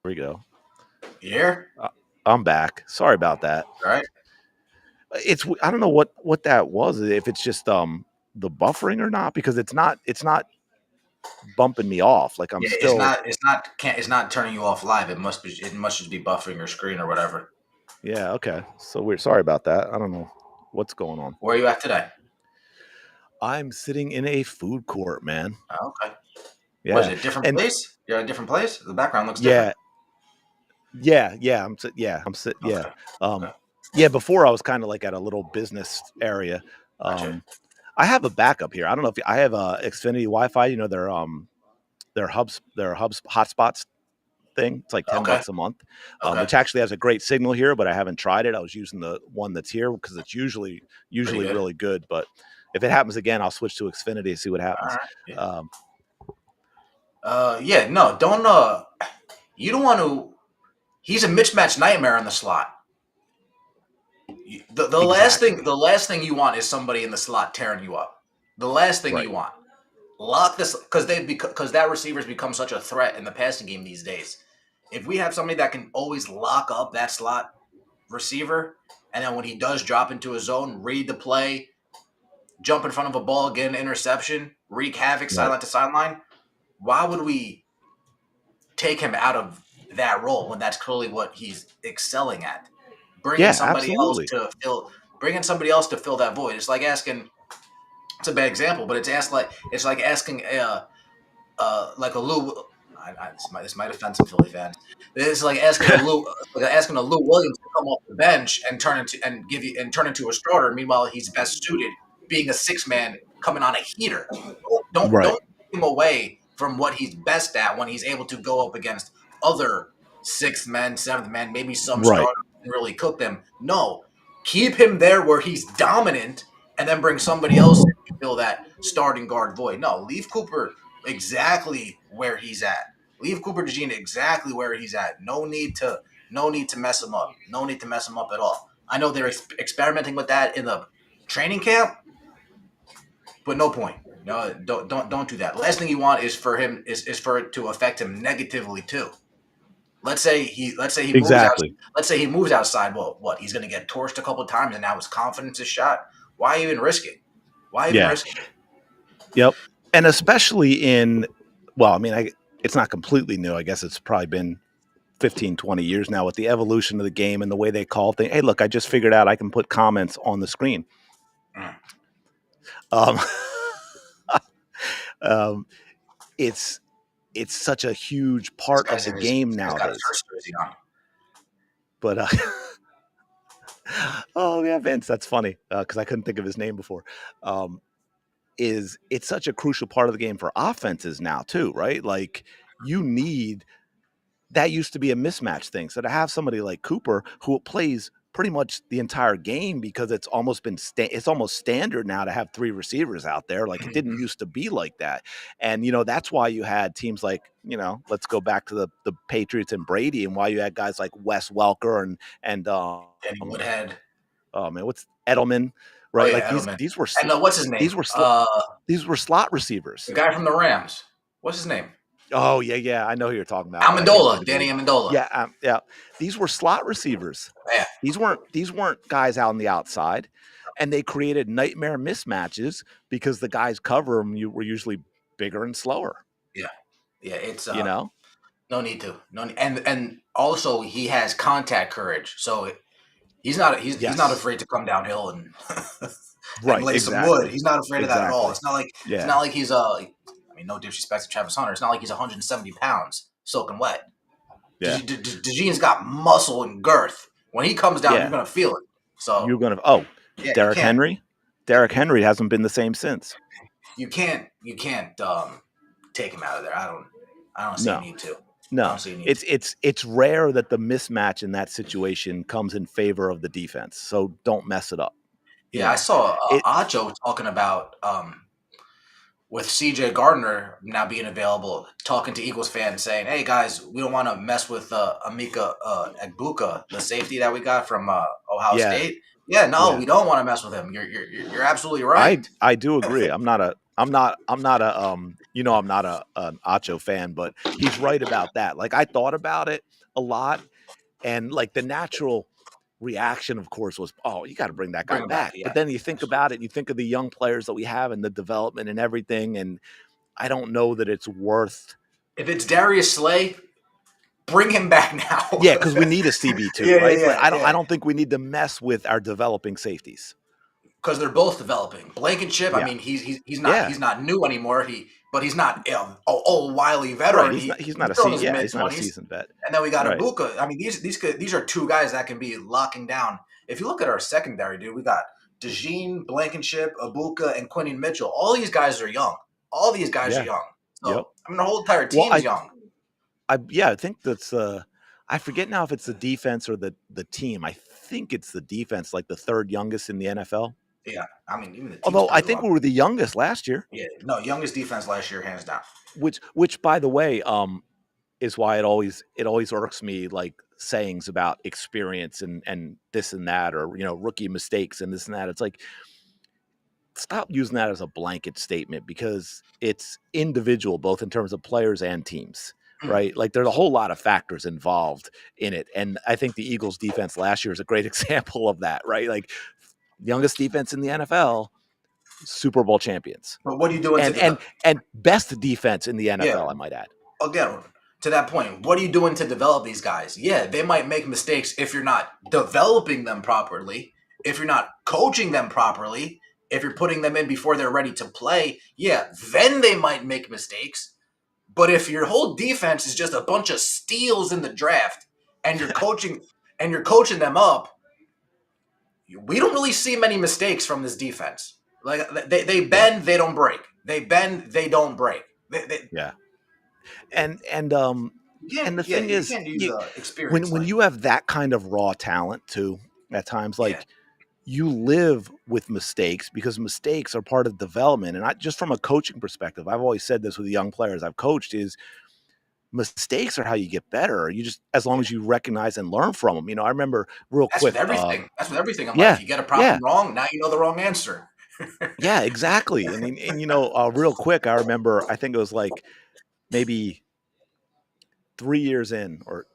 Here we go. you here? I'm back. Sorry about that. All right. I don't know what that was. If it's just the buffering or not, because it's not bumping me off. Like I'm Yeah, still it's not turning you off live. It must just be buffering your screen or whatever. yeah, okay. So weird. Sorry about that. I don't know what's going on. Where are you at today? I'm sitting in a food court, man. Oh, okay. Was Yeah. it a different And place? You're at a different place? The background looks different. yeah, yeah. I'm sit yeah. Okay. Um Okay. yeah, before I was kind of like at a little business area. Gotcha. I have a backup here. I don't know if I have a Xfinity Wi-Fi, their hubs hotspots thing. It's like 10 Okay. bucks a month, Okay. which actually has a great signal here, but I haven't tried it. I was using the one that's here because it's usually Pretty good. really good. But if it happens again, I'll switch to Xfinity and see what All happens. right. Yeah. Um, Yeah. No. Don't. You don't want to. He's a mismatched nightmare in the slot. exactly. The last thing you want is somebody in the slot tearing you up. The last thing you Right. want. Lock this because that receiver's become such a threat in the passing game these days. If we have somebody that can always lock up that slot receiver, and then when he does drop into a zone, read the play, jump in front of a ball, get an interception, wreak havoc Right. sideline to sideline, why would we take him out of that role when that's clearly what he's excelling at. Yeah, absolutely. Bringing somebody else to fill that void. It's like asking. It's a bad example, but it's like asking like a Lou. This might offend some Philly fans. It's like asking a Lou Williams to come off the bench and turn into a starter. Meanwhile, he's best suited being a six man coming on a heater. Right. Don't take him away from what he's best at when he's able to go up against other sixth men, seventh men, maybe some Right. starters and really cook them. No, keep him there where he's dominant, and then bring somebody else in to fill that starting guard void. No, leave Cooper exactly where he's at. Leave Cooper DeJean exactly where he's at. No need to mess him up. No need to mess him up at all. I know they're experimenting with that in the training camp, but no point. No, don't do that. Last thing you want is for him is for it to affect him negatively too. Let's say he moves out. Exactly. Let's say he moves outside. Well, what, he's going to get torched a couple of times, and now his confidence is shot. Why even risk it? Why even risk it? Yep. And especially well, I mean, it's not completely new. I guess it's probably been 15, 20 years now with the evolution of the game and the way they call things. Hey, look, I just figured out I can put comments on the screen. Um, it's such a huge part of the game nowadays. But oh yeah, Vince, that's funny because I couldn't think of his name before. It's such a crucial part of the game for offenses now too, right? Like that used to be a mismatch thing. So to have somebody like Cooper who plays pretty much the entire game, because it's almost been it's almost standard now to have three receivers out there. Like it didn't used to be like that. And that's why you had teams like, let's go back to the Patriots and Brady, and why you had guys like Wes Welker and Danny Woodhead. Oh man, what's Edelman? Right, oh, yeah, like these were what's his name? These were slot receivers. The guy from the Rams. What's his name? Oh yeah, I know who you're talking about. Amendola, Danny Amendola. Yeah. These were slot receivers. Yeah. These weren't guys out on the outside, and they created nightmare mismatches because the guys cover them were usually bigger and slower. Yeah. It's no need to and also he has contact courage, so he's not afraid to come downhill and and lay some wood. He's not afraid of that at all. It's not like he's I mean, no disrespect to Travis Hunter. It's not like he's 170 pounds soaking wet. Yeah. DeJean's got muscle and girth. When he comes down, you're gonna feel it. So you're gonna. Derrick Henry. Derrick Henry hasn't been the same since. You can't take him out of there. I don't see a need to. No, it's rare that the mismatch in that situation comes in favor of the defense. So don't mess it up. Yeah, I saw Acho talking about with CJ Gardner now being available, talking to Eagles fans saying, "Hey guys, we don't want to mess with Emeka Egbuka, the safety that we got from Ohio State. Yeah, no, we don't want to mess with him. You're absolutely right. I do agree. I'm not an Acho fan, but he's right about that. Like I thought about it a lot, and like the natural reaction, of course, was, oh, you got to bring that guy back. Yeah. But then you think about it, you think of the young players that we have and the development and everything, and I don't know that it's worth. If it's Darius Slay, bring him back now. Yeah, because we need a CB2, right? Yeah, I don't think we need to mess with our developing safeties. Because they're both developing. Blankenship, I mean, he's not new anymore. But he's not old wily veteran. Right. He's not a seasoned vet. And then we got Egbuka. I mean, these are two guys that can be locking down. If you look at our secondary, dude, we got DeJean, Blankenship, Egbuka, and Quinton Mitchell. All these guys are young. All these guys are young. So, I mean, the whole entire team's young. I think that's I forget now if it's the defense or the team. I think it's the defense, like the third youngest in the NFL. Yeah, I mean, even the although I think we were the youngest last year. Yeah, no, youngest defense last year, hands down. Which by the way, is why it always irks me, like sayings about experience and this and that, or rookie mistakes and this and that. It's like, stop using that as a blanket statement, because it's individual, both in terms of players and teams. Right? Like there's a whole lot of factors involved in it. And I think the Eagles defense last year is a great example of that, right? Like youngest defense in the NFL, Super Bowl champions. But what are you doing? And best defense in the NFL, I might add. Again, to that point, what are you doing to develop these guys? Yeah, they might make mistakes if you're not developing them properly, if you're not coaching them properly, if you're putting them in before they're ready to play. Yeah, then they might make mistakes. But if your whole defense is just a bunch of steals in the draft and you're coaching them up, we don't really see many mistakes from this defense. Like they bend, they don't break. They bend, they don't break. Yeah. And the thing You is, can't use when experience. when you have that kind of raw talent too, at times, Yeah, like, you live with mistakes because mistakes are part of development. And I, just from a coaching perspective, I've always said this with the young players I've coached, is mistakes are how you get better. You just, as long yeah. as you recognize and learn from them. I remember real That's with quick. everything. That's with everything in life. Yeah, You get a yeah, problem wrong, now you know the wrong answer. yeah, exactly. Real quick, I remember, I think it was like maybe 3 years in, or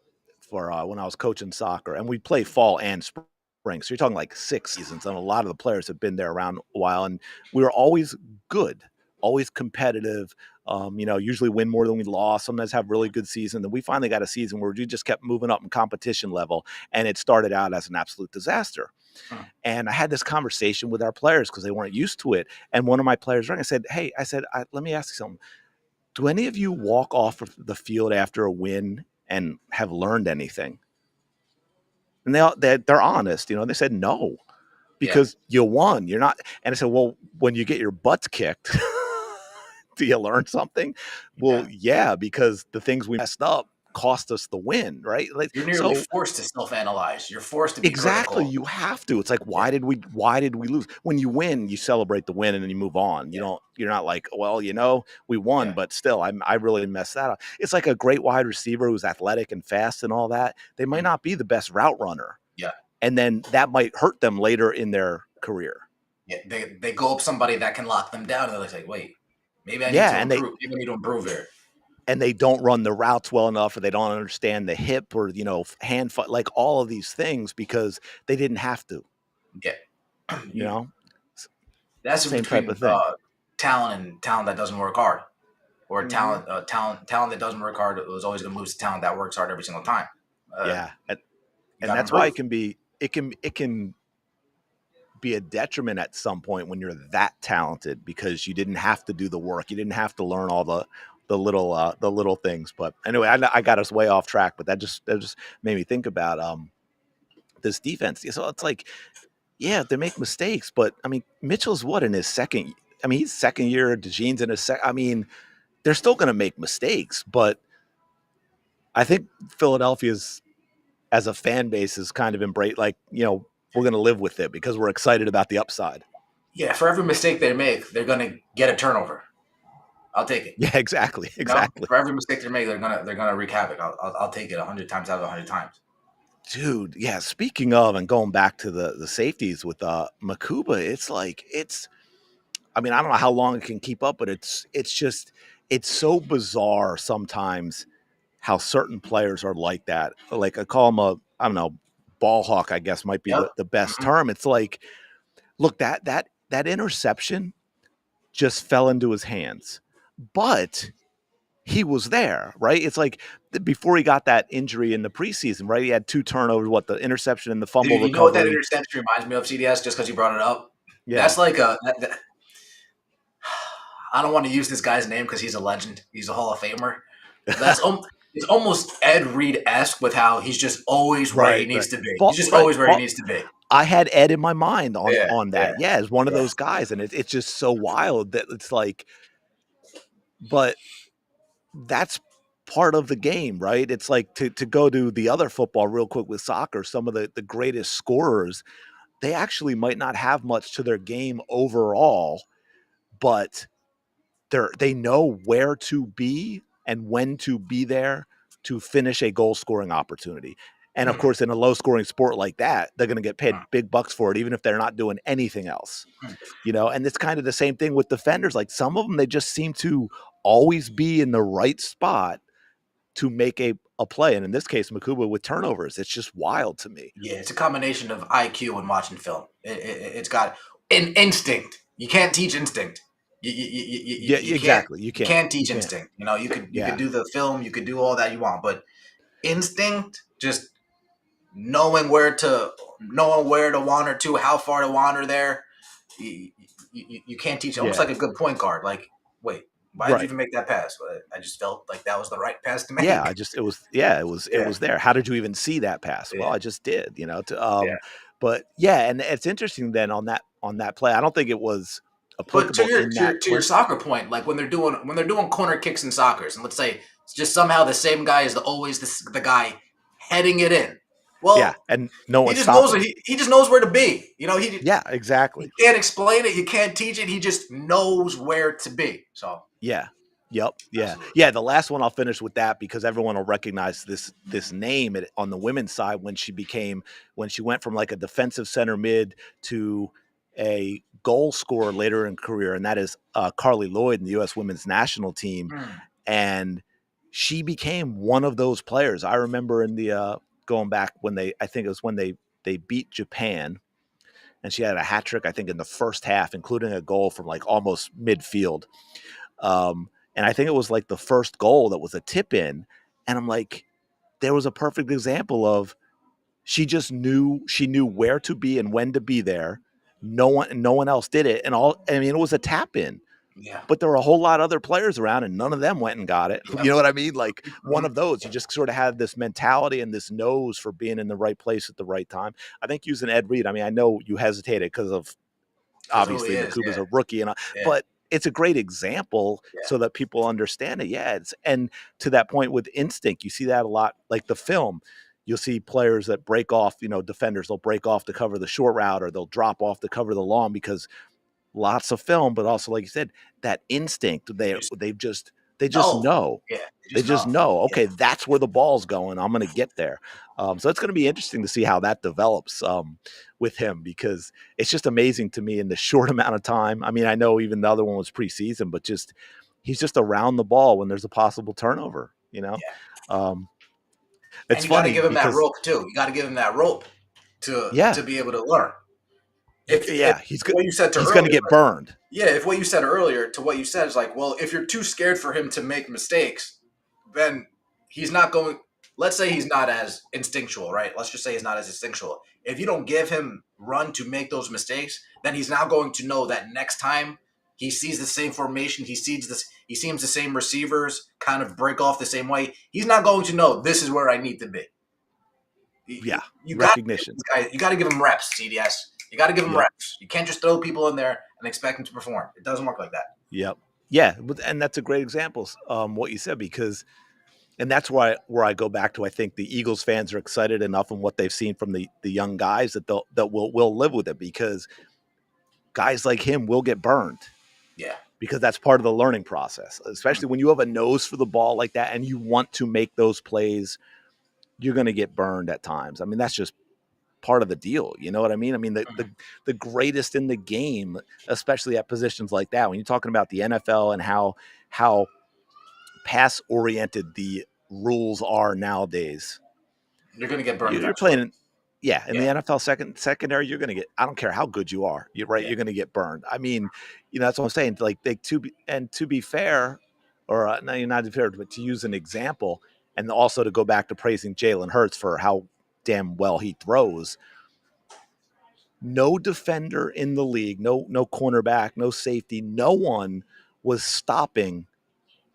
for when I was coaching soccer, and we play fall and spring. So you're talking like 6 seasons, and a lot of the players have been there around a while, and we were always good, always competitive. Usually win more than we lost. Sometimes have really good season. And we finally got a season where we just kept moving up in competition level, and it started out as an absolute disaster. Hmm. And I had this conversation with our players because they weren't used to it. And one of my players rang. I said, "Hey, let me ask you something. Do any of you walk off of the field after a win and have learned anything?" And they're honest. They said no, Yeah, because you won. You're not. And I said, well, when you get your butts kicked, do you learn something? Well, yeah. yeah, because the things we messed up cost us the win, right? Like, You're nearly so forced to self-analyze. You're forced to be exactly, critical. you have to. It's like, Yeah, why did we lose? When you win, you celebrate the win and then you move on. yeah, You're not like, well, we won, yeah, but still, I really messed that up. It's like a great wide receiver who's athletic and fast and all that. They might mm, not be the best route runner, yeah, and then that might hurt them later in their career. yeah. They go up somebody that can lock them down, and they're like, wait, maybe I need Yeah, to improve. Maybe I need to improve here. and they don't run the routes well enough, or they don't understand the hip, or hand foot, like all of these things, because they didn't have to. Yeah, You know, that's Same type between of thing. talent and talent that doesn't work hard, or Hmm. talent that doesn't work hard is always going to lose to talent that works hard every single time. Uh, Yeah, you and got to that's why improve. it can be a detriment at some point when you're that talented, because you didn't have to do the work. You didn't have to learn all the little things. But anyway, I got us way off track, but that just made me think about this defense. So it's like, yeah, they make mistakes, but I mean, Mitchell's what, in his second? I mean, he's second year. DeJean's in his second. I mean, they're still going to make mistakes, but I think Philadelphia's, as a fan base, is kind of embrace, like, we're going to live with it because we're excited about the upside. Yeah, for every mistake they make, they're going to get a turnover. I'll take it. Yeah, exactly, No, exactly. for every mistake they make, they're gonna wreak havoc. I'll take it 100 times out of 100 times. Dude, yeah, speaking of, and going back to the safeties with Makuba, it's like, I mean, I don't know how long it can keep up, but it's so bizarre sometimes how certain players are like that. Like, I call him I don't know, ball hawk, I guess might be Yep. the best Hmm. term. It's like, look, that interception just fell into his hands, but he was there, right? It's like, before he got that injury in the preseason, right? He had two turnovers, what, the interception and the fumble Dude, you know what that recovery. interception reminds me of, CDS? Just because you brought it up, Yeah. that's like I don't want to use this guy's name because he's a legend. He's a Hall of Famer. That's it's almost Ed Reed esque with how he's just always where he Right, right. needs to be. He's But just right, always where he but needs to be. I had Ed in my mind on Yeah, on yeah, that. Yeah, as one of yeah. those guys, and it's just so wild that it's like, but that's part of the game, right? It's like, to go to the other football real quick with soccer. Some of the greatest scorers, they actually might not have much to their game overall, but they know where to be and when to be there to finish a goal scoring opportunity. And of Hmm, course, in a low scoring sport like that, they're going to get paid hmm, big bucks for it, even if they're not doing anything else. hmm. And it's kind of the same thing with defenders. Like, some of them, they just seem to always be in the right spot to make a play. And in this case, Makuba with turnovers, it's just wild to me. Yeah, it's a combination of IQ and watching film. It's got an instinct. You can't teach instinct. Yeah, You can't exactly. You you can't. can't You teach can't. instinct. You know, you could Yeah. do the film, you could do all that you want, but instinct, just knowing where to wander to, how far to wander there. You can't teach. Almost Yeah. like a good point guard. Like, wait, why did you Right. even make that pass? Well, I just felt like that was the right pass to Yeah. make. It Yeah, was there. How did you even see that pass? Well, yeah, I just did, you know, yeah. but yeah, and it's interesting then on that play. I don't think it was But to applicable your in to that your to play. your soccer point, like when they're doing corner kicks in soccer, and let's say it's just somehow the same guy is always the guy heading it in. Yeah. Well, And no he one's just knows stopping him. he just knows where to be. You know, Yeah, you exactly. can't explain it, you can't teach it. He just knows where to be. So Yeah. Yep. Yeah. absolutely, Yeah. The last one I'll finish with that because everyone will recognize this name on the women's side when she went from like a defensive center mid to a goal scorer later in career, and that is Carly Lloyd in the U.S. Women's National Team, mm, and she became one of those players. I remember in the going back when I think it was when they beat Japan, and she had a hat trick I think in the first half, including a goal from like almost midfield. And I think it was like the first goal that was a tip in. And I'm like, there was a perfect example of she knew where to be and when to be there. No one else did it. I mean, it was a tap in, yeah, but there were a whole lot of other players around and none of them went and got it. You yep, know what I mean? Like one mhm, of those, you just sort of have this mentality and this nose for being in the right place at the right time. I think using Ed Reed, I mean, I know you hesitated because of because who he obviously is, Nakuma's yeah, a rookie, yeah, but it's a great example yeah, so that people understand it. Yeah, and to that point with instinct, you see that a lot. Like the film, you'll see players that break off. You know, defenders they'll break off to cover the short route, or they'll drop off to cover the long because lots of film, but also like you said, that instinct. you just They just know, know. yeah, you They just just know, know, yeah, okay, that's where the ball's going. I'm going to get there. So it's going to be interesting to see how that develops with him because it's just amazing to me in the short amount of time. I mean, I know even the other one was preseason, but just he's just around the ball when there's a possible turnover. You know, yeah. um, And it's you got to funny give him that because rope too. You got to give him that rope to yeah, be able to learn. If yeah, what you said to he's going to earlier, get burned. yeah, if what you said earlier to what you said is like, well, if you're too scared for him to make mistakes, then he's not going. Let's say he's not as instinctual, right? Let's just say he's not as instinctual. If you don't give him run to make those mistakes, then he's now going to know that next time he sees the same formation, he sees the same receivers kind of break off the same way. He's not going to know this is where I need to be. Yeah, You got to give recognition. this guy, you got to give him reps, CDS. You got to give him Yep. reps. You can't just throw people in there and expect them to perform. It doesn't work like that. Yep. Yeah, and that's a great example. What you said because and that's where I go back to. I think the Eagles fans are excited enough in what they've seen from the young guys that will live with it because guys like him will get burned Yeah. because that's part of the learning process. Especially when you have a nose for the ball like that and you want to make those plays, you're going to get burned at times. I mean, that's just part of the deal. You know what I mean? I mean, the greatest in the game, especially at positions like that. When you're talking about the NFL and how pass oriented the rules are nowadays. You're going to get burned You're eventually. playing, yeah, in the Yeah. NFL secondary, you're going to get. I don't care how good you are. You're right. Yeah. You're going to get burned. I mean, you know that's what I'm saying. Like to be fair, or not to be fair, but to use an example, and also to go back to praising Jalen Hurts for how damn well he throws. No defender in the league, no cornerback, no safety, no one was stopping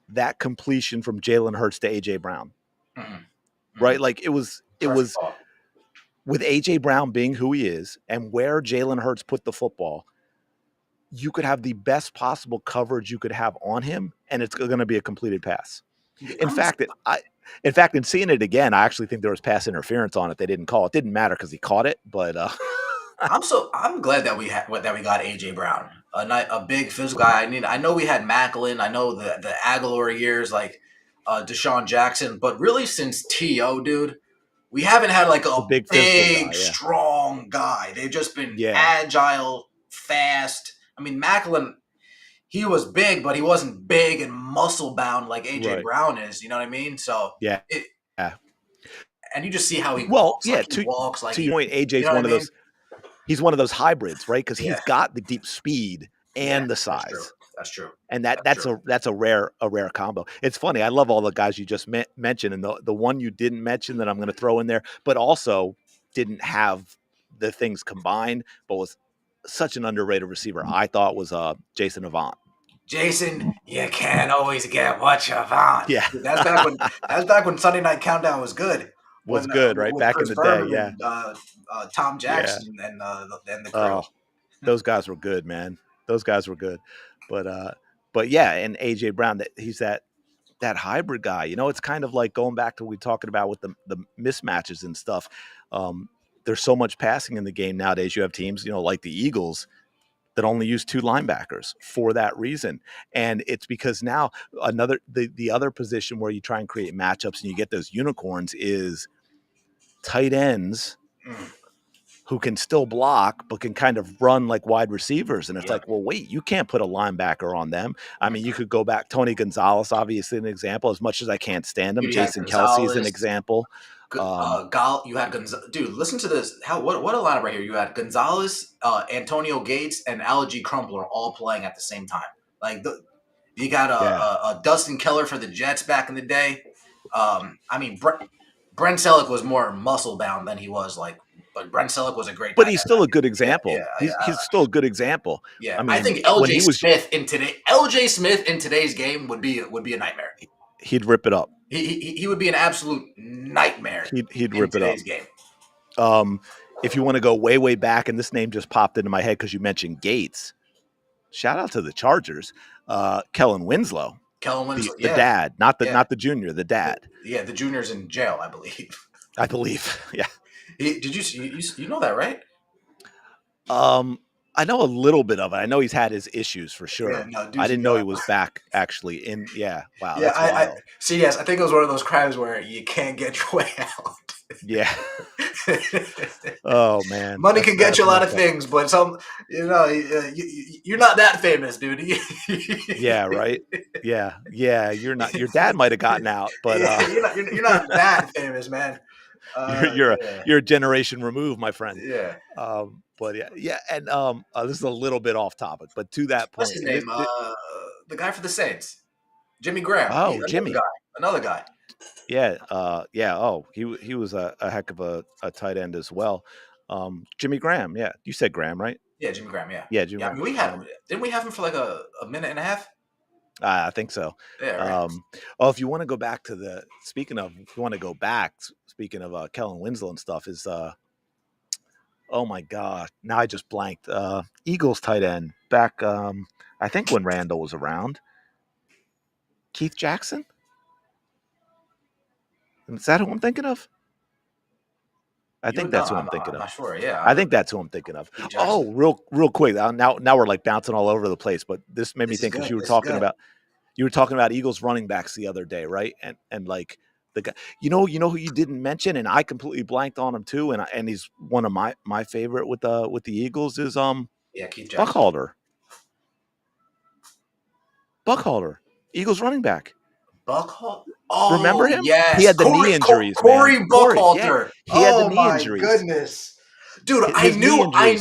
that completion from Jalen Hurts to AJ Brown. Hmm. Hmm. Right? Like it Perfect was thought. with AJ Brown being who he is and where Jalen Hurts put the football, you could have the best possible coverage you could have on him, and it's going to be a completed pass. Yeah, In fact, in seeing it again, I actually think there was pass interference on it. They didn't call it. Didn't matter because he caught it, but I'm glad that we got AJ Brown, a big physical guy. I know we had Macklin. I know the Aguilar years like Deshaun Jackson, but really since To, dude, we haven't had like the a big physical big guy, yeah, strong guy. They've just been yeah, agile, fast. I mean, Macklin, he was big, but he wasn't big and muscle bound like AJ right, Brown is. You know what I mean? So yeah, it, yeah. and you just see how he Well, walks, yeah. like he walks, like To your he, point, you AJ's know what one I of mean? those. He's one of those hybrids, right? Because Yeah, he's got the deep speed yeah, and the that's true. size. That's true. And That's true. that's a rare combo. It's funny. I love all the guys you just mentioned, and the one you didn't mention that I'm going to throw in there, but also didn't have the things combined, but was such an underrated receiver. I thought was Jason Avant. Jason, you can't always get what you want. Yeah, Dude, that's back when Sunday Night Countdown was good. was When good, right with back in Chris the day. Berman Yeah, and Tom yeah. Jackson and the crew. Oh, those guys were good, man. Those guys were good, but yeah, and AJ Brown, he's that hybrid guy. You know, it's kind of like going back to what we talking about with the mismatches and stuff. There's so much passing in the game nowadays. You have teams, like the Eagles that only use 2 linebackers for that reason. And it's because now the other position where you try and create matchups and you get those unicorns is tight ends who can still block but can kind of run like wide receivers. And it's Yep. like, well, wait, you can't put a linebacker on them. I mean, you could go back. Tony Gonzalez, obviously an example, as much as I can't stand him. Dude, you had Jason Kelsey is an Gonzalez. example. You had Gonzalez. Dude, listen to this. What a lineup right here. You had Gonzalez, Antonio Gates, and Allergy Crumpler all playing at the same time. Like you got a Dustin Keller for the Jets back in the day. I mean, Brent Selleck was more muscle bound than he was but Brent Selleck was a great. But he's still a good example. Yeah, he's still a good example. Yeah, I mean, I think LJ Smith in today's game would be a nightmare. He'd rip it up. He would be an absolute nightmare. He'd rip it up. Game. If you want to go way, way back, and this name just popped into my head because you mentioned Gates. Shout out to the Chargers, Kellen Winslow. The dad, not the junior, the dad. Yeah, the junior's in jail, I believe. Yeah. Did you know that, right? I know a little bit of it. I know he's had his issues for sure. Yeah, no, I didn't know he was back actually in. Yeah, wow. Yeah, I think it was one of those crimes where you can't get your way out. Yeah. Oh man, money can get you a lot of things, but you're not that famous, dude. Yeah, right. Yeah, you're not. Your dad might have gotten out, but you're not that famous, man. You're a generation removed, my friend. Yeah. But yeah, and this is a little bit off topic, but to that point, what's his name? The guy for the Saints, Jimmy Graham. Oh, Jimmy, another guy. Yeah, yeah. Oh, he was a heck of a tight end as well. Jimmy Graham. Yeah, you said Graham, right? Yeah, Jimmy Graham. Yeah. Yeah, Jimmy. Yeah, Graham. Didn't we have him for like a minute and a half? I think so. Yeah. Right. If you want to go back to if you want to go back, speaking of Kellen Winslow and stuff, is oh my God, now I just blanked. Eagles tight end back. I think when Randall was around. Keith Jackson. Is that who I'm thinking of? I think that's who I'm thinking of. I'm not sure. Yeah, I think that's who I'm thinking of. Oh, real quick. Now we're like bouncing all over the place, but this made me think because you were talking about Eagles running backs the other day, right? And like the guy, you know who you didn't mention, and I completely blanked on him too, and he's one of my favorite with the Eagles is Keith Jackson. Buckhalter, Eagles running back. Buckhalter. Oh, remember him? Yes. He had the knee injuries. Corey Buckhalter. Yeah. He had the knee injuries. Oh my goodness, dude! I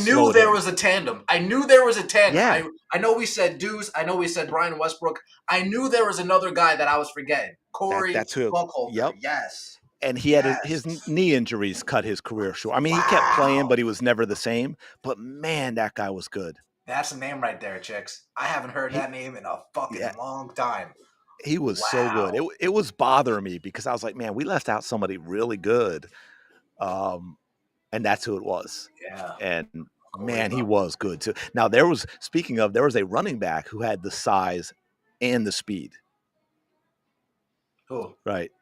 knew there was a tandem. Yeah. I know we said Deuce. I know we said Brian Westbrook. I knew there was another guy that I was forgetting. Corey Buckhalter. Yep. Yes. And he had his knee injuries cut his career short. I mean, he kept playing, but he was never the same. But man, that guy was good. That's a name right there, chicks. I haven't heard that name in a fucking long time. He was so good. It was bothering me because I was like, man, we left out somebody really good. And that's who it was. Yeah. And man, he was good too. Now there was a running back who had the size and the speed. Who? Right.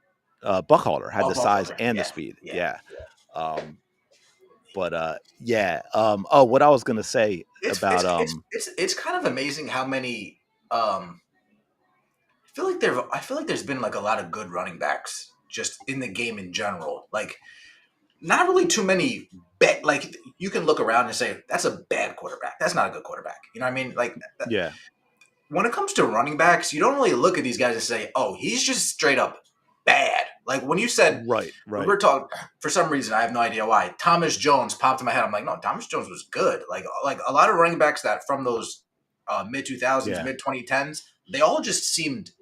Buckhalter had the size and the speed. Yeah. What I was gonna say it's kind of amazing how many I feel like there's been like a lot of good running backs just in the game in general. Like not really too many like you can look around and say that's a bad quarterback. That's not a good quarterback. You know what I mean? Like yeah. When it comes to running backs, you don't really look at these guys and say, "Oh, he's just straight up bad." Like when you said, right. We're talking for some reason I have no idea why. Thomas Jones popped in my head. I'm like, no, Thomas Jones was good. Like a lot of running backs that from those mid 2000s, Yeah. mid 2010s, they all just seemed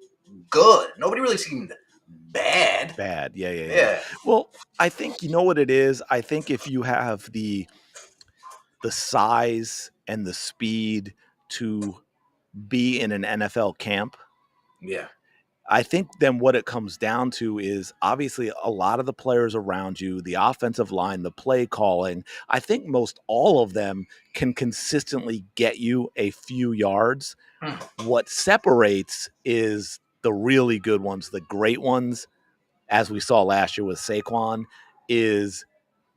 good. Nobody really seemed bad. Bad. Yeah, yeah, yeah. Yeah. Well, I think you know what it is. I think if you have the size and the speed to be in an NFL camp, Yeah. I think then what it comes down to is obviously a lot of the players around you, the offensive line, the play calling. I think most all of them can consistently get you a few yards. Mm. What separates is the really good ones, the great ones, as we saw last year with Saquon, is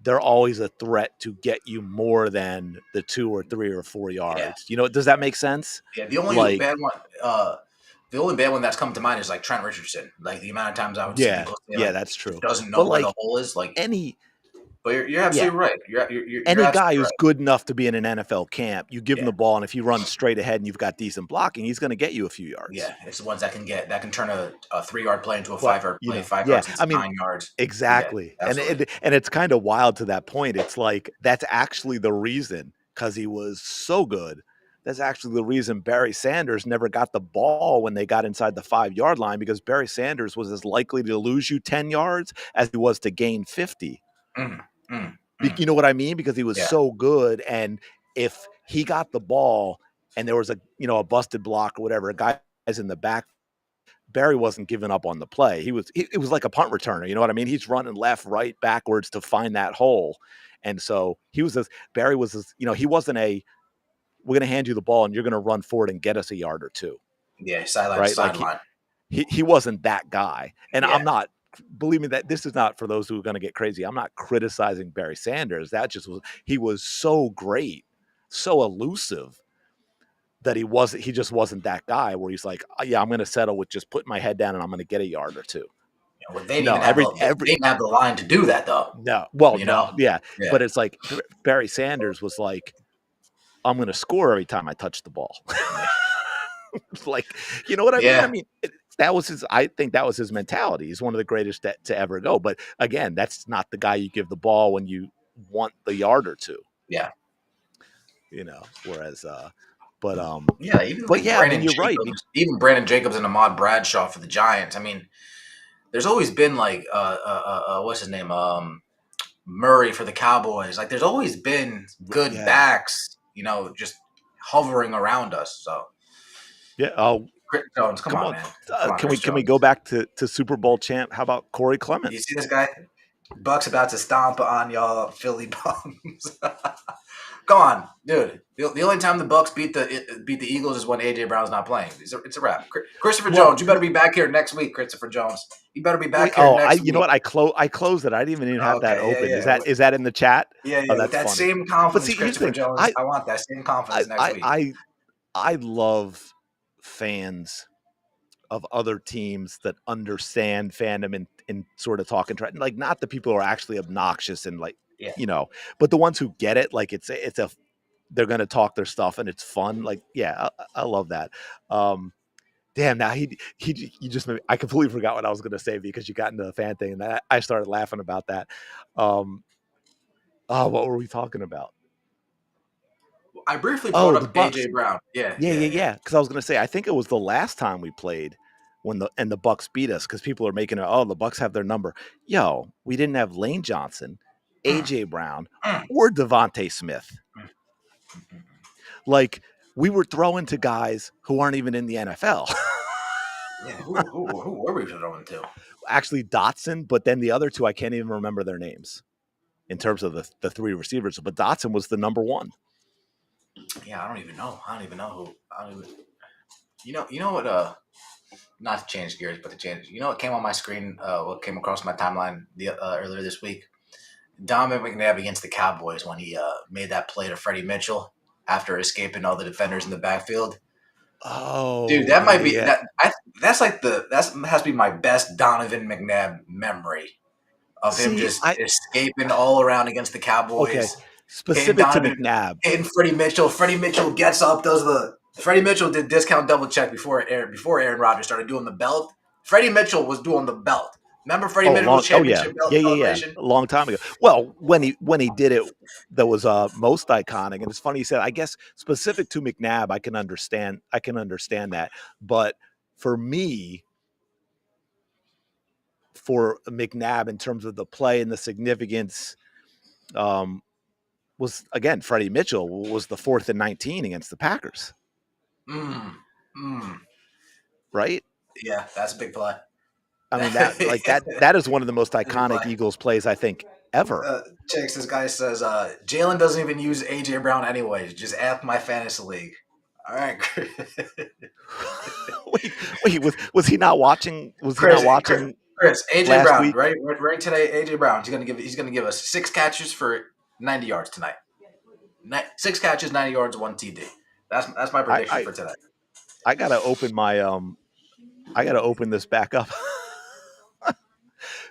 they're always a threat to get you more than the 2 or 3 or 4 Yeah. yards. You know, does that make sense? Yeah. The only Like, bad one, the only bad one that's come to mind is like Trent Richardson. Like the amount of times I would see yeah, people say yeah, like that's true. doesn't But know where the like hole is. Like, any but you're yeah, absolutely right. You're any guy absolutely who's right. good enough to be in an NFL camp, you give him Yeah. the ball, and if he runs straight ahead and you've got decent blocking, he's going to get you a few yards. Yeah, it's the ones that can turn a 3-yard play into a Well, 5-yard you play, know, 5 yards yeah, into I mean, 9 yards. Yeah, exactly. And absolutely. and it's kind of wild to that point. It's like that's actually the reason, because he was so good. That's actually the reason Barry Sanders never got the ball when they got inside the 5-yard line, because Barry Sanders was as likely to lose you 10 yards as he was to gain 50. Mm, mm, You know what I mean? Because he was yeah, so good. And if he got the ball and there was a busted block or whatever, a guy's in the back, Barry wasn't giving up on the play. It was like a punt returner. You know what I mean? He's running left, right, backwards to find that hole. And so Barry was he wasn't we're going to hand you the ball and you're going to run forward and get us a yard or two. yeah, sideline to Right. Like sideline. he wasn't that guy. And Yeah. I'm not, believe me, that this is not for those who are going to get crazy. I'm not criticizing Barry Sanders. He was so great, so elusive, that he just wasn't that guy where he's like, "Oh, yeah, I'm going to settle with just putting my head down and I'm going to get a yard or two." Well, they didn't No, even have they didn't have the line to do that though. no, well, You no, know? yeah. Yeah. But it's like Barry Sanders was like, I'm going to score every time I touch the ball. Like, you know what I mean? Yeah. I mean, I think that was his mentality. He's one of the greatest to ever go. But again, that's not the guy you give the ball when you want the yard or two. Yeah. Whereas, yeah, even but yeah, I mean, you're right. Even Brandon Jacobs and Ahmad Bradshaw for the Giants. I mean, there's always been like what's his name? Murray for the Cowboys. Like there's always been good backs, just hovering around us. So yeah. Oh, Chris Jones, come on, man. Come on, can we go back to Super Bowl champ? How about Corey Clement? You see this guy? Buck's about to stomp on y'all Philly bums. Come on, dude. The only time the Bucks beat the Eagles is when AJ Brown's not playing. It's a wrap. Christopher Jones, you better be back here next week. Christopher Jones, you better be back here next week. You know what? I closed it. I didn't even have that open. Yeah. Is that in the chat? Yeah. Oh, that's With that funny. same confidence, But see, Christopher Jones. I want that same confidence next week. I love fans of other teams that understand fandom and sort of talk and try, like, not the people who are actually obnoxious and like, but the ones who get it, like they're going to talk their stuff and it's fun. Like, yeah, I love that. Damn, now you just made me, I completely forgot what I was going to say because you got into the fan thing and I started laughing about that. What were we talking about? I briefly brought up AJ Brown. Yeah. Because I was going to say, I think it was the last time we played when the Bucks beat us, because people are making it, the Bucks have their number. Yo, we didn't have Lane Johnson, AJ Brown, or Devontae Smith. Like, we were throwing to guys who aren't even in the NFL. Yeah, who were we throwing to? Actually, Dotson, but then the other two, I can't even remember their names in terms of the three receivers. But Dotson was the number one. Yeah, I don't even know who. You know what? Not to change gears, but to change. You know what came on my screen? What came across my timeline earlier this week? Donovan McNabb against the Cowboys when he made that play to Freddie Mitchell after escaping all the defenders in the backfield. Oh, dude, that might be that. That's like has to be my best Donovan McNabb memory of him just escaping all around against the Cowboys. Okay. Specific to McNabb and Freddie Mitchell. Freddie Mitchell gets up, Freddie Mitchell did discount double check before Aaron Rodgers started doing the belt. Freddie Mitchell was doing the belt. Remember Freddie Oh, Mitchell's yeah, championship yeah, celebration? a long time ago. Well, when he did it, that was most iconic. And it's funny you said. I guess specific to McNabb, I can understand. I can understand that. But for me, for McNabb, in terms of the play and the significance, um, was again Freddie Mitchell was the 4th and 19 against the Packers, Mm, mm. right? Yeah, that's a big play. I mean that is one of the most That's a big iconic play. Eagles plays I think ever. Chicks, this guy says Jalen doesn't even use AJ Brown anyways. Just ask my fantasy league. All right, Was he not watching? Was he Chris, not watching Chris, AJ last Brown, week? right today. AJ Brown, he's gonna give us 6 catches for 90 yards tonight. 6 catches, 90 yards, 1 TD. That's my I prediction I, for today. I gotta open my I gotta open this back up.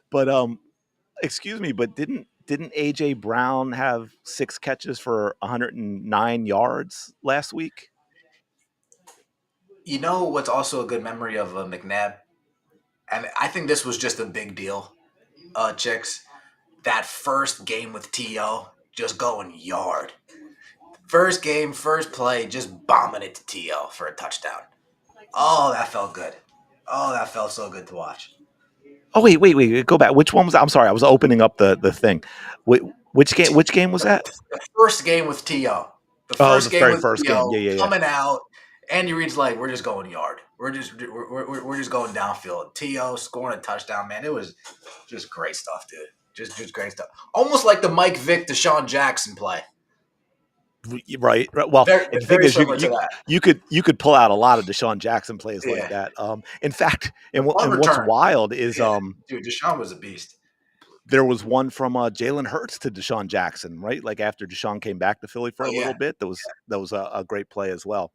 But excuse me, but didn't AJ Brown have 6 catches for 109 yards last week? You know what's also a good memory of McNabb, and I think this was just a big deal. Chicks, that first game with To just going yard. First game, first play, just bombing it to To for a touchdown. Oh, that felt good. Oh, that felt so good to watch. Oh wait, go back. Which one was that? I'm sorry, I was opening up the thing. Wait, which game was that? The first game with To. The Oh, the first game very with first game. To Yeah. coming out. Andy Reid's like, we're just going yard. We're just going downfield. To scoring a touchdown, man. It was just great stuff, dude. Just great stuff. Almost like the Mike Vick, Deshaun Jackson play. Right. Well, Very, and the thing very is, similar to that. you could pull out a lot of Deshaun Jackson plays like Yeah. that. In fact, and One what's return. wild is Dude, Deshaun was a beast. there was one from Jalen Hurts to Deshaun Jackson, right? Like after Deshaun came back to Philly for Oh a little yeah. bit, that was a great play as well.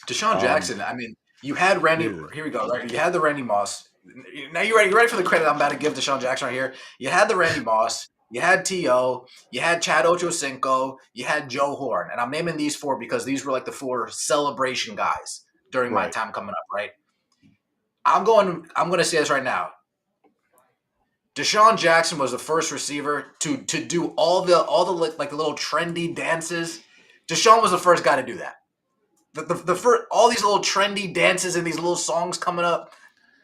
Deshaun Um, Jackson. I mean, you had Randy. dude, Here we go. Right, you had the Randy Moss. Now you ready? You ready for the credit I'm about to give Deshaun Jackson right here? You had the Randy Moss. You had To. You had Chad Ochocinco. You had Joe Horn. And I'm naming these 4 because these were like the 4 celebration guys during my right. time coming up. Right. I'm going to say this right now. Deshaun Jackson was the first receiver to do all the like little trendy dances. Deshaun was the first guy to do that. The first, all these little trendy dances and these little songs coming up.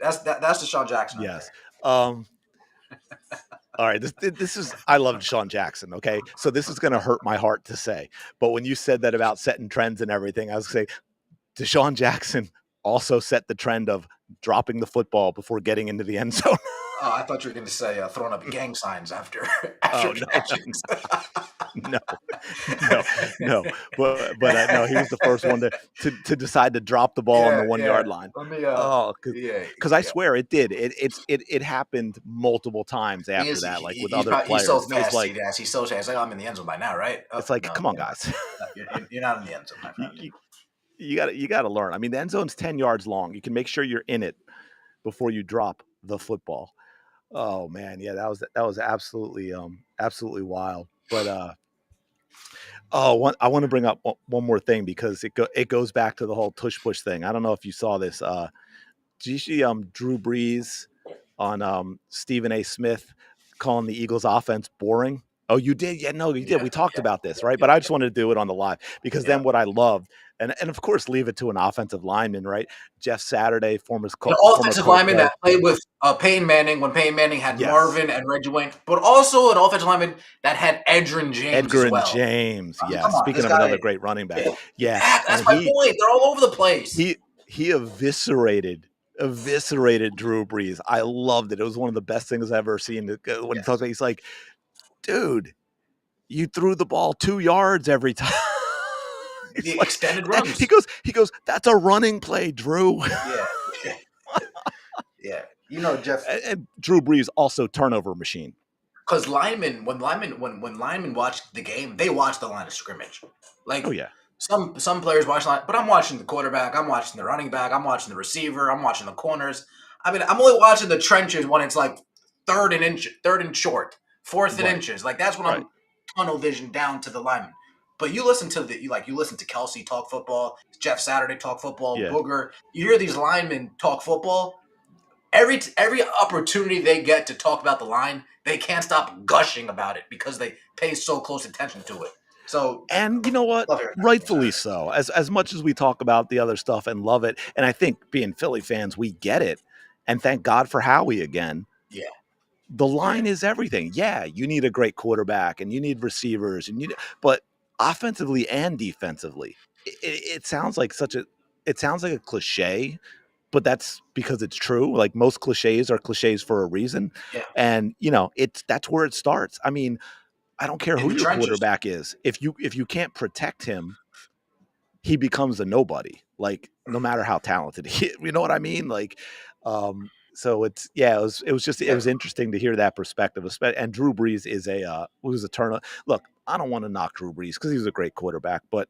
That's Deshaun Jackson. Right Yes. All right. This is I love Deshaun Jackson. Okay, so this is going to hurt my heart to say, but when you said that about setting trends and everything, I was going to say Deshaun Jackson also set the trend of dropping the football before getting into the end zone. Oh, I thought you were going to say throwing up gang signs after Oh catches. no, no. But no, he was the first one to decide to drop the ball on the 1 yard line. Let me. Because I swear it did. It happened multiple times after that, like with other players. He's so And it was fast. like He's so fast. Like, I'm in the end zone by now, right? Oh, it's like, no, come on, guys. you're not in the end zone, my friend. You got to learn. I mean, the end zone's 10 yards long. You can make sure you're in it before you drop the football. Oh man, yeah, that was absolutely wild. But I want to bring up one more thing because it goes back to the whole tush push thing. I don't know if you saw this. Did you see Drew Brees on Stephen A. Smith calling the Eagles offense boring? Oh, you did? Yeah, no, you did. We talked about this, right? But I just wanted to do it on the live because then what I loved, and of course leave it to an offensive lineman, right? Jeff Saturday, An offensive lineman that played with Peyton Manning when Peyton Manning had Marvin and Reggie Wayne, but also an offensive lineman that had Edgerrin James as well. James, yeah. Speaking of another great running back, yeah. That's my point. They're all over the place. He eviscerated Drew Brees. I loved it. It was one of the best things I've ever seen. When he talks about, he's like, dude, you threw the ball 2 yards every time. The like, extended runs. He goes, that's a running play, Drew. Yeah. You know, Jeff. And Drew Brees also turnover machine. Because when linemen watch the game, they watch the line of scrimmage. Like, oh yeah. Some players watch line, but I'm watching the quarterback, I'm watching the running back, I'm watching the receiver, I'm watching the corners. I mean, I'm only watching the trenches when it's like third and short, fourth and inches. Like that's when I'm tunnel vision down to the lineman. But you listen to you listen to Kelsey talk football, Jeff Saturday talk football, Booger. You hear these linemen talk football. every opportunity they get to talk about the line, they can't stop gushing about it because they pay so close attention to it. So, And you know what? love hearing that. Rightfully so. As much as we talk about the other stuff and love it, and I think being Philly fans, we get it. And thank God for Howie again. Yeah, The yeah, line is everything. Yeah, you need a great quarterback and you need receivers and but offensively and defensively, it sounds like it sounds like a cliche, but that's because it's true. Like most cliches are cliches for a reason. yeah. And that's where it starts. I mean, I don't care In who the your trenches. quarterback is. If you can't protect him, he becomes a nobody. Like no matter how talented he, you know what I mean? Like, so it Yeah, was interesting to hear that perspective. And Drew Brees is was a turn. Look, I don't want to knock Drew Brees because he's a great quarterback, but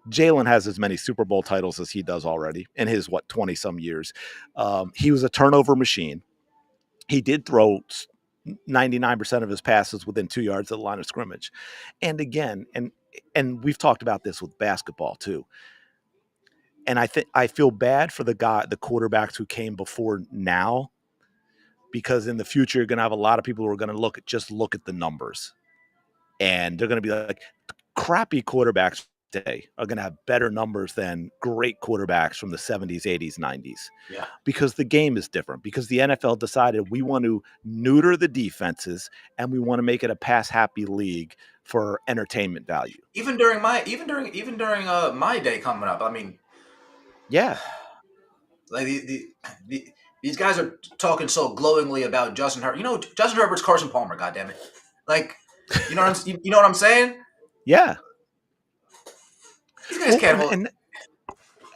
Jalen has as many Super Bowl titles as he does already in his 20 some years. He was a turnover machine. He did throw 99% of his passes within 2 yards of the line of scrimmage. And again, and we've talked about this with basketball too. And I feel bad for the quarterbacks who came before now, because in the future you're going to have a lot of people who are going to look at the numbers, and they're going to be like, crappy quarterbacks today are going to have better numbers than great quarterbacks from the 70s, 80s, 90s, yeah. because the game is different, because the NFL decided we want to neuter the defenses and we want to make it a pass happy league for entertainment value. Even during my day coming up, I mean, Yeah. like the these guys are talking so glowingly about Justin Herbert. You know, Justin Herbert's Carson Palmer. God damn it! Like, you know what I'm saying? Yeah. These guys Well, can't hold.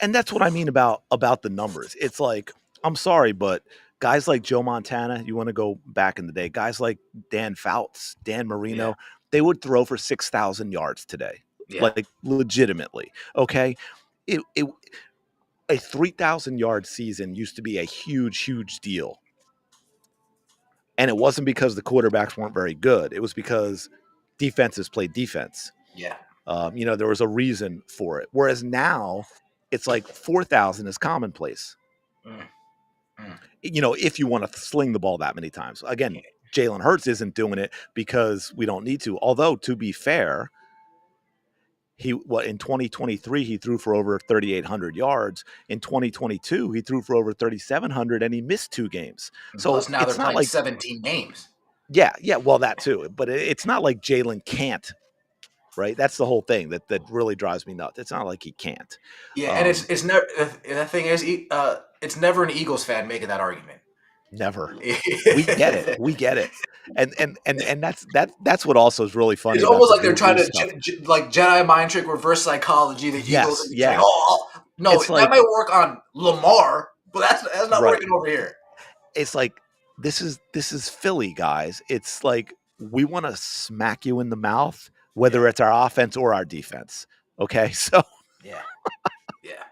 and that's what I mean about the numbers. It's like, I'm sorry, but guys like Joe Montana, you want to go back in the day, guys like Dan Fouts, Dan Yeah, Marino, they would throw for 6,000 yards today, yeah, like legitimately. Okay, it a 3,000 yard season used to be a huge deal, and it wasn't because the quarterbacks weren't very good. It was because defenses played defense. yeah. There was a reason for it. Whereas now, it's like 4,000 is commonplace. Mm, mm. If you want to sling the ball that many times. Again, Jalen Hurts isn't doing it because we don't need to. Although, to be fair, in 2023 he threw for over 3,800 yards. In 2022 he threw for over 3,700, and he missed 2 games. And So plus, now they're it's not playing like, 17 games. yeah, well, that too. But it's not like Jalen can't. Right, that's the whole thing that really drives me nuts. It's not like he can't. Yeah, and Um, it's never the thing is, it's never an Eagles fan making that argument. Never. We get it. And that's what also is really funny It's about almost the like they're Drew trying Brees to stuff. like Jedi mind trick, reverse psychology. The Eagles Yes, and saying, yeah. "Oh no, It's that like, might work on Lamar, but that's not right. working over here." It's like, this is Philly, guys. It's like, we want to smack you in the mouth, Yeah, whether it's our offense or our defense. Okay, so yeah, yeah.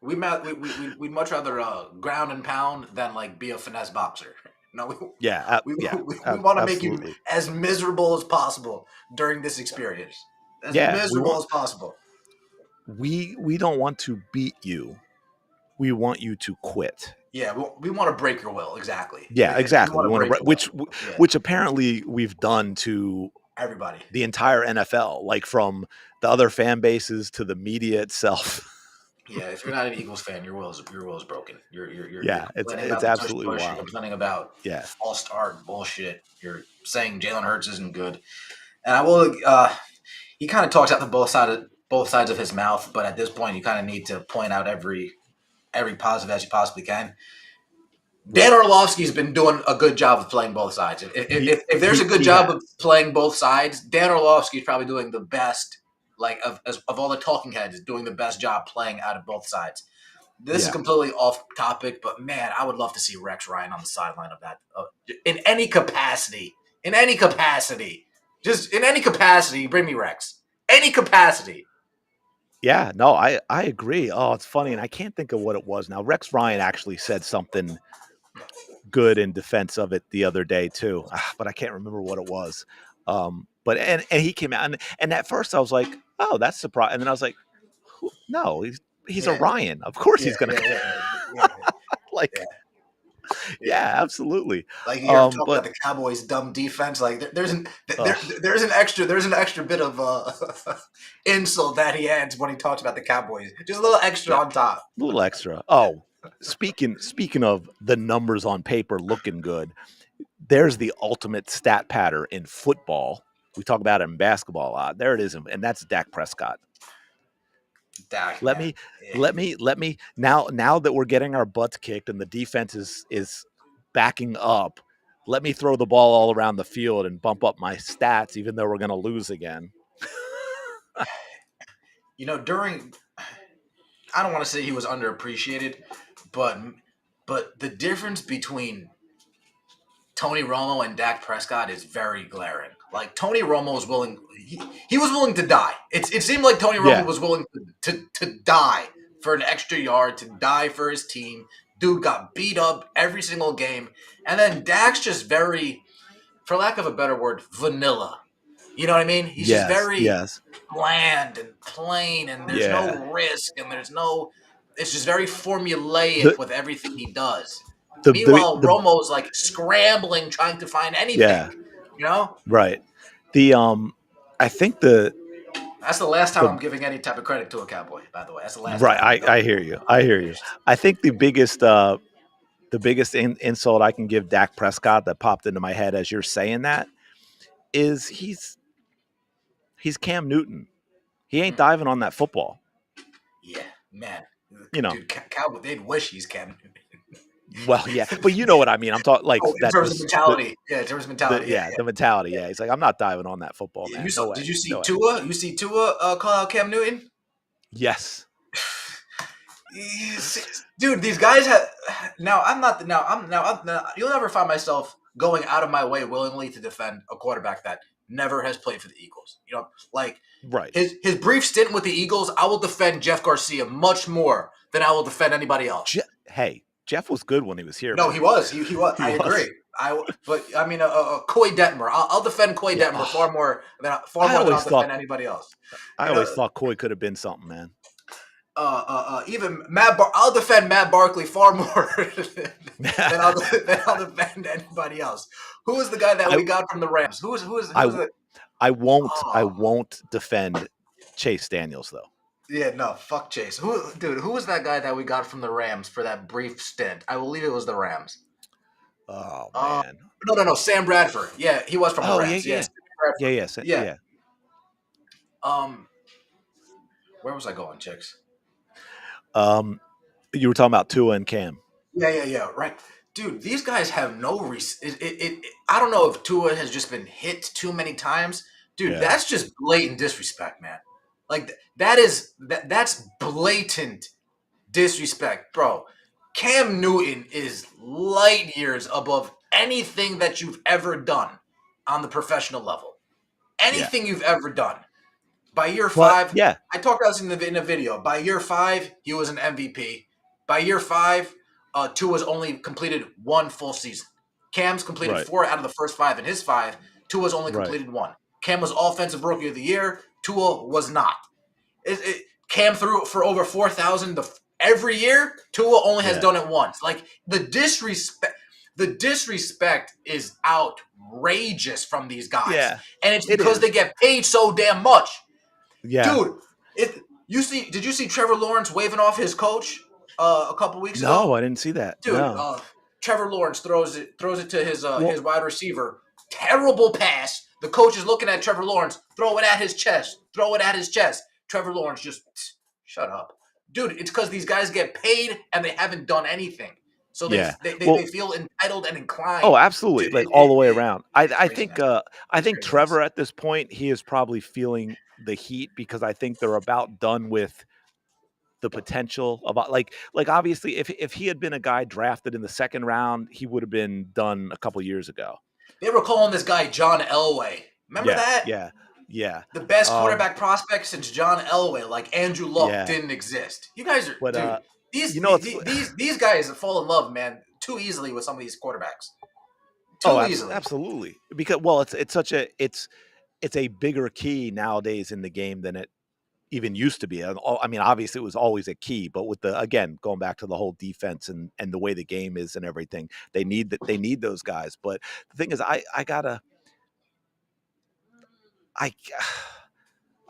We'd much rather ground and pound than like be a finesse boxer. No, yeah, we want to make you absolutely. as miserable as possible during this experience, as Yeah, miserable as possible. we don't want to beat you. We want you to quit. Yeah, we want to break your will. Exactly. Yeah, We exactly. want We to want break to, your will. Yeah, which apparently we've done to everybody. the entire NFL, like from the other fan bases to the media itself. Yeah, if you're not an Eagles fan, your will is broken. You're Yeah, complaining it's about the tush absolutely push. You're wild. complaining about Yeah, false start bullshit. You're saying Jalen Hurts isn't good. And I will. He kind of talks out the both sides of his mouth, but at this point, you kind of need to point out every positive as you possibly can. Dan right. Orlovsky's been doing a good job of playing both sides. If there's a good He job of has. playing both sides, Dan Orlovsky's probably doing the best. Like of all the talking heads, doing the best job playing out of both sides. This is Yeah, completely off topic, but man, I would love to see Rex Ryan on the sideline of that in any capacity. In any capacity, just in any capacity, bring me Rex. Any capacity. yeah. No, I agree. Oh, it's funny, and I can't think of what it was now. Rex Ryan actually said something good in defense of it the other day too, but I can't remember what it was. But and he came out, and at first I was like, oh, that's surprising, and then I was like, no, he's a Yeah, Ryan. Of course yeah, he's gonna yeah, yeah, yeah, like. yeah. Yeah. Yeah, absolutely. Like you hear him talk But about the Cowboys' dumb defense. Like ugh, there's an extra bit of insult that he adds when he talks about the Cowboys. Just a little extra yeah, on top. a little extra. Oh, speaking of the numbers on paper looking good, there's the ultimate stat pattern in football. We talk about it in basketball a lot. There it is, and that's Dak Prescott. Dak, Let man. me Yeah. let me now that we're getting our butts kicked and the defense is backing up, let me throw the ball all around the field and bump up my stats, even though we're going to lose again. During I don't want to say he was underappreciated, but the difference between Tony Romo and Dak Prescott is very glaring. Like Tony Romo was willing, he was willing to die. It seemed like Tony Romo Yeah, was willing to die for an extra yard, to die for his team. Dude got beat up every single game, and then Dak's just very, for lack of a better word, vanilla. You know what I mean? He's just yes, very yes, bland and plain, and there's yeah. no risk, and there's no. It's just very formulaic The with everything he does. the Meanwhile, the Romo's like scrambling, trying to find anything. yeah, You know, right. The I think that's the last time the I'm giving any type of credit to a Cowboy. By the way, that's the last right. time. I'm done. I hear you. I hear you. Finished. I think the biggest insult I can give Dak Prescott that popped into my head as you're saying that is he's Cam Newton. He ain't Mm. diving on that football. Yeah, man, You know. dude, Cowboy. They'd wish he's Cam. Well, yeah, but you know what I mean. I'm talking like Oh, in that. terms of mentality, yeah, in terms of mentality, yeah, The mentality. yeah, Yeah, he's like, I'm not diving on that football, yeah. man. No way. Did you see No way. Tua? You see Tua call out Cam Newton? Yes. Dude, these guys have now. I'm not now. Now, you'll never find myself going out of my way willingly to defend a quarterback that never has played for the Eagles. Like Right. his brief stint with the Eagles, I will defend Jeff Garcia much more than I will defend anybody else. Hey, Jeff was good when he was here, No, man. he was. He was. He I agree. was. But I mean, Coy Detmer. I'll defend Coy Yeah. Detmer Oh, far I more than I'll always defend thought anybody else. I You always know, thought Coy could have been something, man. Even I'll defend Matt Barkley far more than I'll defend anybody else. Who is the guy that I we got from the Rams? Who is I the? I Oh, won't defend Chase Daniels though. yeah, no, fuck Chase. Who was that guy that we got from the Rams for that brief stint? I believe it was the Rams. Oh Uh, man. no, Sam Bradford. Yeah, he was from the Oh yeah, Rams. yeah. Yes, Bradford. Yeah. Yeah. Um, where was I going, chicks? Um you were talking about Tua and Cam. Yeah. Right, dude. These guys have no I don't know if Tua has just been hit too many times, dude. Yeah. That's just blatant disrespect, man. Like that's blatant disrespect, bro. Cam Newton is light years above anything that you've ever done on the professional level. Yeah. Anything you've ever done. By year But 5, yeah, I talked about this in a video. By year 5, he was an MVP. By year 5, Tua's only completed one full season. Cam's completed right. 4 out of the first 5 in his 5. Tua's only Right. completed 1. Cam was Offensive Rookie of the Year. Tua was not. Cam threw for over 4,000 every year. Tua only has Yeah. done it once. Like the disrespect is outrageous from these guys, Yeah. and it's It because is. they get paid so damn much. Yeah. Dude, did you see Trevor Lawrence waving off his coach a couple weeks ago? No, I didn't see that. Dude, No. Trevor Lawrence throws it to his Well, wide receiver. Terrible pass. The coach is looking at Trevor Lawrence. Throw it at his chest. Trevor Lawrence just shut up, dude. It's because these guys get paid and they haven't done anything, so yeah. they Well, feel entitled and inclined. oh, absolutely. To, Like all the way it, around. it's crazy, man. I It's think craziness. Trevor at this point, he is probably feeling the heat because I think they're about done with the potential about like obviously if he had been a guy drafted in the second round, he would have been done a couple years ago. They were calling this guy John Elway. Remember Yeah. that? Yeah. Yeah. The best Um quarterback prospect since John Elway, like Andrew Luck, yeah. didn't exist. You guys are, But dude. you know it's These guys fall in love, man, too easily with some of these quarterbacks. oh, Too easily. absolutely. Because well, it's such a it's a bigger key nowadays in the game than it even used to be. I mean, obviously it was always a key, but with again, going back to the whole defense and the way the game is and everything, they need those guys. But the thing is, I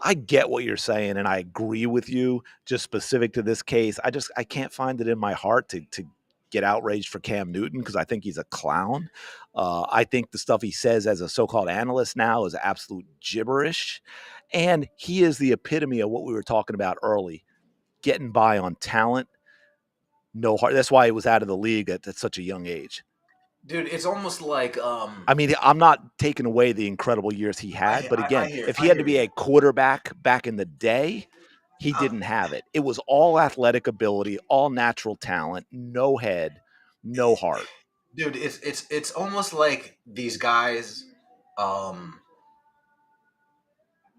I get what you're saying, and I agree with you. Just specific to this case, I can't find it in my heart to get outraged for Cam Newton because I think he's a clown. I think the stuff he says as a so-called analyst now is absolute gibberish, and he is the epitome of what we were talking about early: getting by on talent, no heart. That's why he was out of the league at such a young age. Dude, it's almost like I mean, I'm not taking away the incredible years he had, but again, if he I had to hear be you. a quarterback back in the day, he Uh, didn't have it. It was all athletic ability, all natural talent, no head, no heart. Dude, it's almost like these guys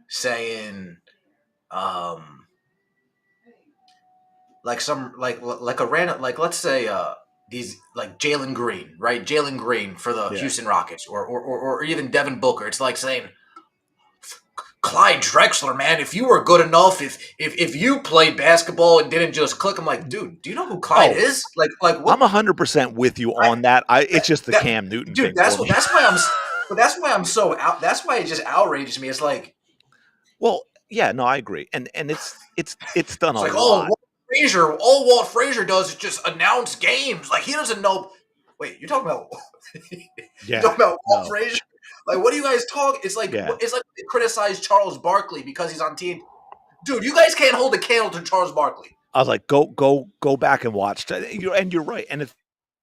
saying like some like a random, like let's say these like Jalen Green, right? Jalen Green for the Yeah. Houston Rockets, or even Devin Booker. It's like saying Clyde Drexler, man, if you were good enough, if you played basketball and didn't just click, I'm like, dude, do you know who Clyde Oh, is? Like I'm what? 100% with you I, on that. It's just the that Cam Newton dude, thing for me. that's why I'm so out. That's why it just outrages me. It's like Well, yeah, no, I agree, and it's done it's a like oh, lot. All Walt Frazier does is just announce games. Like he doesn't know. Wait, you're talking about you Yeah, talking about Walt no, Frazier? Like what are you guys talking? yeah. It's like they criticize Charles Barkley because he's on team. Dude, you guys can't hold a candle to Charles Barkley. I was like, go back and watch. And you're right. And the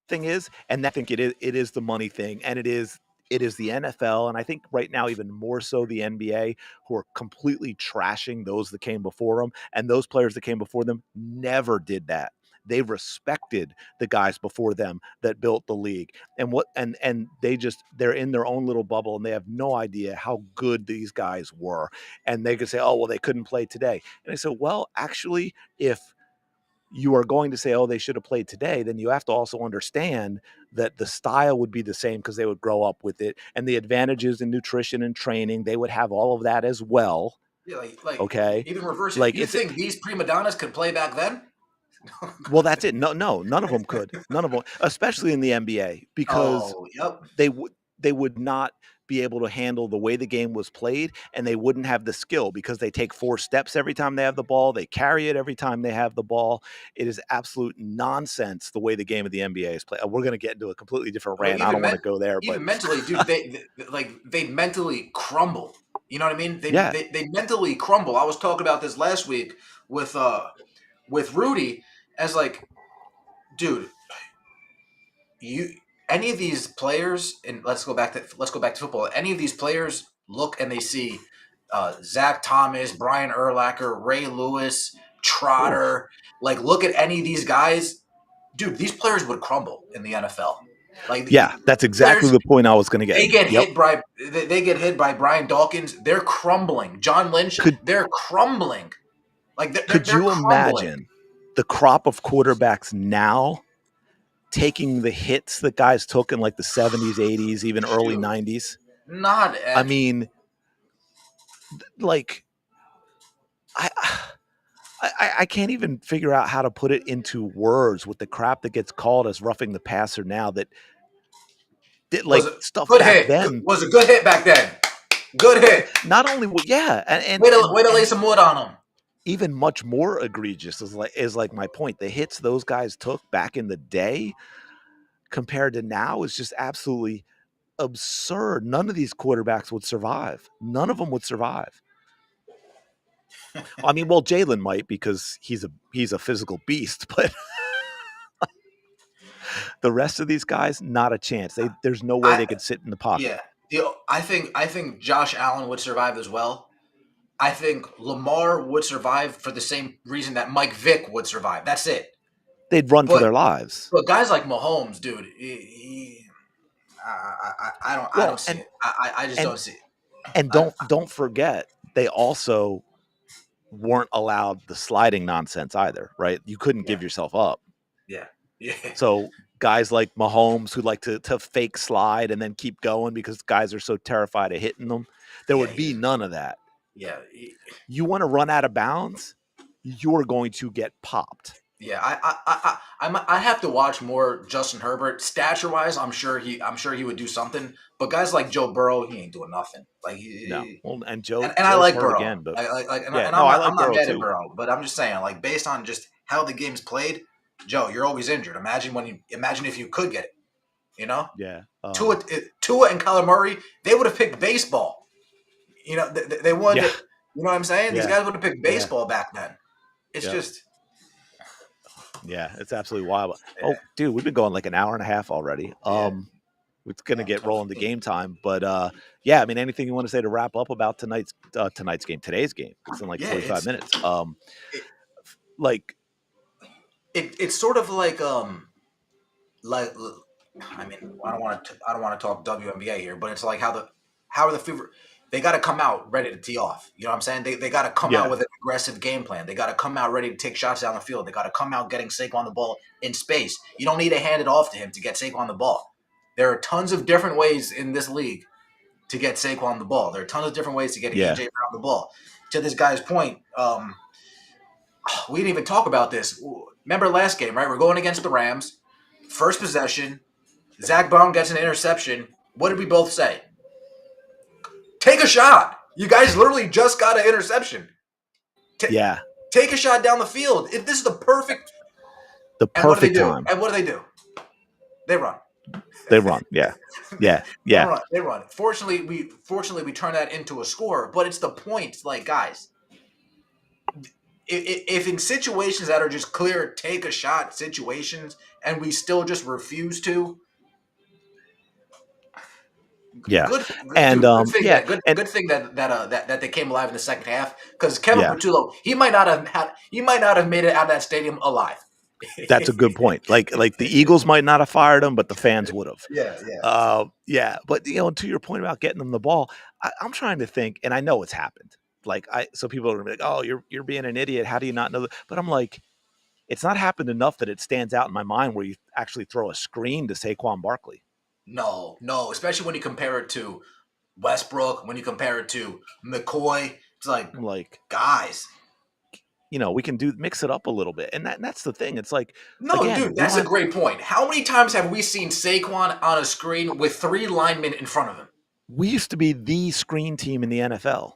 thing is, and I think it is the money thing, and it is the NFL, and I think right now even more so the NBA, who are completely trashing those that came before them, and those players that came before them never did that. They respected the guys before them that built the league, and they're in their own little bubble, and they have no idea how good these guys were, and they could say, oh well, they couldn't play today, and I said, well, actually, if you are going to say, oh, they should have played today, then you have to also understand that the style would be the same because they would grow up with it. And the advantages in nutrition and training, they would have all of that as well. Yeah, like Okay. even reverse it. Like You think these prima donnas could play back then? well, that's it. No, none of them could. None of them, especially in the NBA, because Oh, yep. they would not be able to handle the way the game was played, and they wouldn't have the skill because they take 4 steps every time they have the ball. They carry it every time they have the ball. It is absolute nonsense the way the game of the NBA is played. We're going to get into a completely different Well, rant. I don't want to go there, but even mentally, dude, they mentally crumble. You know what I mean? yeah, They mentally crumble. I was talking about this last week with Rudy as like, dude, you any of these players, and let's go back to football. Any of these players look and they see Zach Thomas, Brian Urlacher, Ray Lewis, oof. Trotter. Like, look at any of these guys, dude. These players would crumble in the NFL. Like Yeah, that's exactly players, the point I was going to get. Yep. they get hit by Brian Dawkins. They're crumbling. John Lynch. Could They're crumbling. Like could they're you crumbling. imagine the crop of quarterbacks now taking the hits that guys took in like the 70s, 80s, even early Shoot, 90s? not I at mean, like I I can't even figure out how to put it into words with the crap that gets called as roughing the passer now that did was like a stuff good back hit. then. Was a good hit back then. Good hit. Not only yeah, Way to lay some wood on him. even much more egregious is like my point. The hits those guys took back in the day compared to now is just absolutely absurd. None of these quarterbacks would survive. None of them would survive. I mean, well, Jalen might because he's a physical beast, but the rest of these guys, not a chance. There's no way I they could sit in the pocket. yeah. I think Josh Allen would survive as well. I think Lamar would survive for the same reason that Mike Vick would survive. That's it. They'd run for But their lives. but guys like Mahomes, dude, I Well, don't see and it. I just and don't see it. and I, don't forget they also weren't allowed the sliding nonsense either, right? You couldn't yeah, give yourself up. yeah, yeah, So guys like Mahomes who like to fake slide and then keep going because guys are so terrified of hitting them, there yeah. would be none of that. Yeah, You want to run out of bounds, you're going to get popped. yeah. I have to watch more Justin Herbert. Stature wise, I'm sure he would do something. But guys like Joe Burrow, he ain't doing nothing. Like No. Well, and and I Joe's like hurt Burrow. again, but yeah, And no, I I'm like not Burrow mad at too. Burrow, but I'm just saying, like, based on just how the game's played, Joe, you're always injured. Imagine if you could get it. You know, Yeah. Tua and Kyler Murray, they would have picked baseball. You know, they Yeah. wanted. You know what I'm saying? These Yeah. guys would have picked Yeah. baseball back then. It's Yep. just. Yeah. It's absolutely wild. Yeah. Oh, dude, we've been going like an hour and a half already. Yeah. It's gonna get rolling to 12:15. game time, but yeah, I mean, anything you want to say to wrap up about today's game, today's game? It's in like Yeah, 45 minutes. it, Like, it's sort of like I mean, I don't want to talk WNBA here, but it's like how are the Fever, they got to come out ready to tee off. You know what I'm saying? They got to come out yeah, with an aggressive game plan. They got to come out ready to take shots down the field. They got to come out getting Saquon the ball in space. You don't need to hand it off to him to get Saquon the ball. There are tons of different ways in this league to get Saquon the ball. There are tons of different ways to get yeah, AJ Brown the ball. To this guy's point, we didn't even talk about this. Remember last game, right? We're going against the Rams. First possession, Zach Brown gets an interception. What did we both say? Take a shot. You guys literally just got an interception. yeah. Take a shot down the field. If this is the perfect. The And what do they perfect do? time. And what do they do? They run. They run. Yeah, yeah, yeah. They run. Fortunately, we turn that into a score. But it's the point, like, guys. If in situations that are just clear take a shot situations, and we still just refuse to, Yeah, good, and dude, good thing yeah, that and good thing that they came alive in the second half, because Kevin yeah, Patullo, he might not have made it out of that stadium alive. that's a good point. Like the Eagles might not have fired him, but the fans would have. Yeah, yeah. Yeah, but to your point about getting them the ball, I'm trying to think, and I know it's happened. Like so people are gonna be like, "Oh, you're being an idiot. How do you not know that?" But I'm like, it's not happened enough that it stands out in my mind where you actually throw a screen to Saquon Barkley. No, especially when you compare it to Westbrook, when you compare it to McCoy, it's like, I'm like, guys. we can mix it up a little bit, and that's the thing. It's like, No, again, dude, we that's don't a have. great point. How many times have we seen Saquon on a screen with 3 linemen in front of him? We used to be the screen team in the NFL.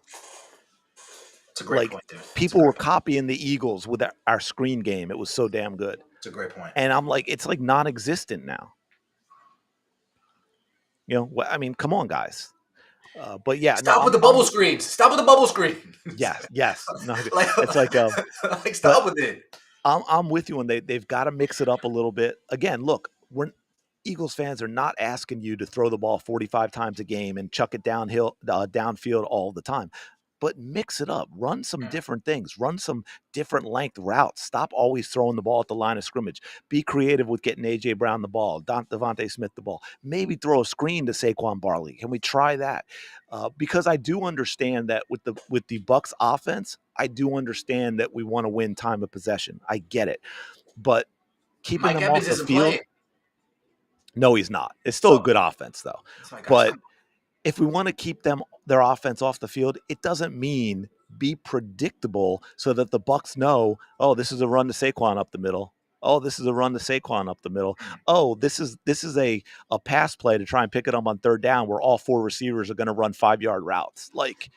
It's a great Like point, dude. It's a people great were point. copying the Eagles with our screen game. It was so damn good. It's a great point. And I'm like, it's like non-existent now. I mean, come on, guys. But yeah, no, Stop with the bubble screens. Stop with the bubble screens. yes. No, like, it's like, like, but stop with it. I'm with you, and they've got to mix it up a little bit. Again, look, Eagles fans are not asking you to throw the ball 45 times a game and chuck it downfield all the time. But mix it up. Run some different things. Run some different length routes. Stop always throwing the ball at the line of scrimmage. Be creative with getting A.J. Brown the ball, Devontae Smith the ball. Maybe throw a screen to Saquon Barkley. Can we try that? Because I do understand that with the Bucs offense, I do understand that we want to win time of possession. I get it. But keeping Mike them Evans off the isn't field, playing. no, he's not. It's still a So, good offense, though. my gosh, But if we want to keep their offense off the field, it doesn't mean be predictable so that the Bucs know, oh, this is a run to Saquon up the middle. Oh, this is a run to Saquon up the middle. Oh, this is a pass play to try and pick it up on third down where all 4 receivers are going to run 5-yard routes. Like,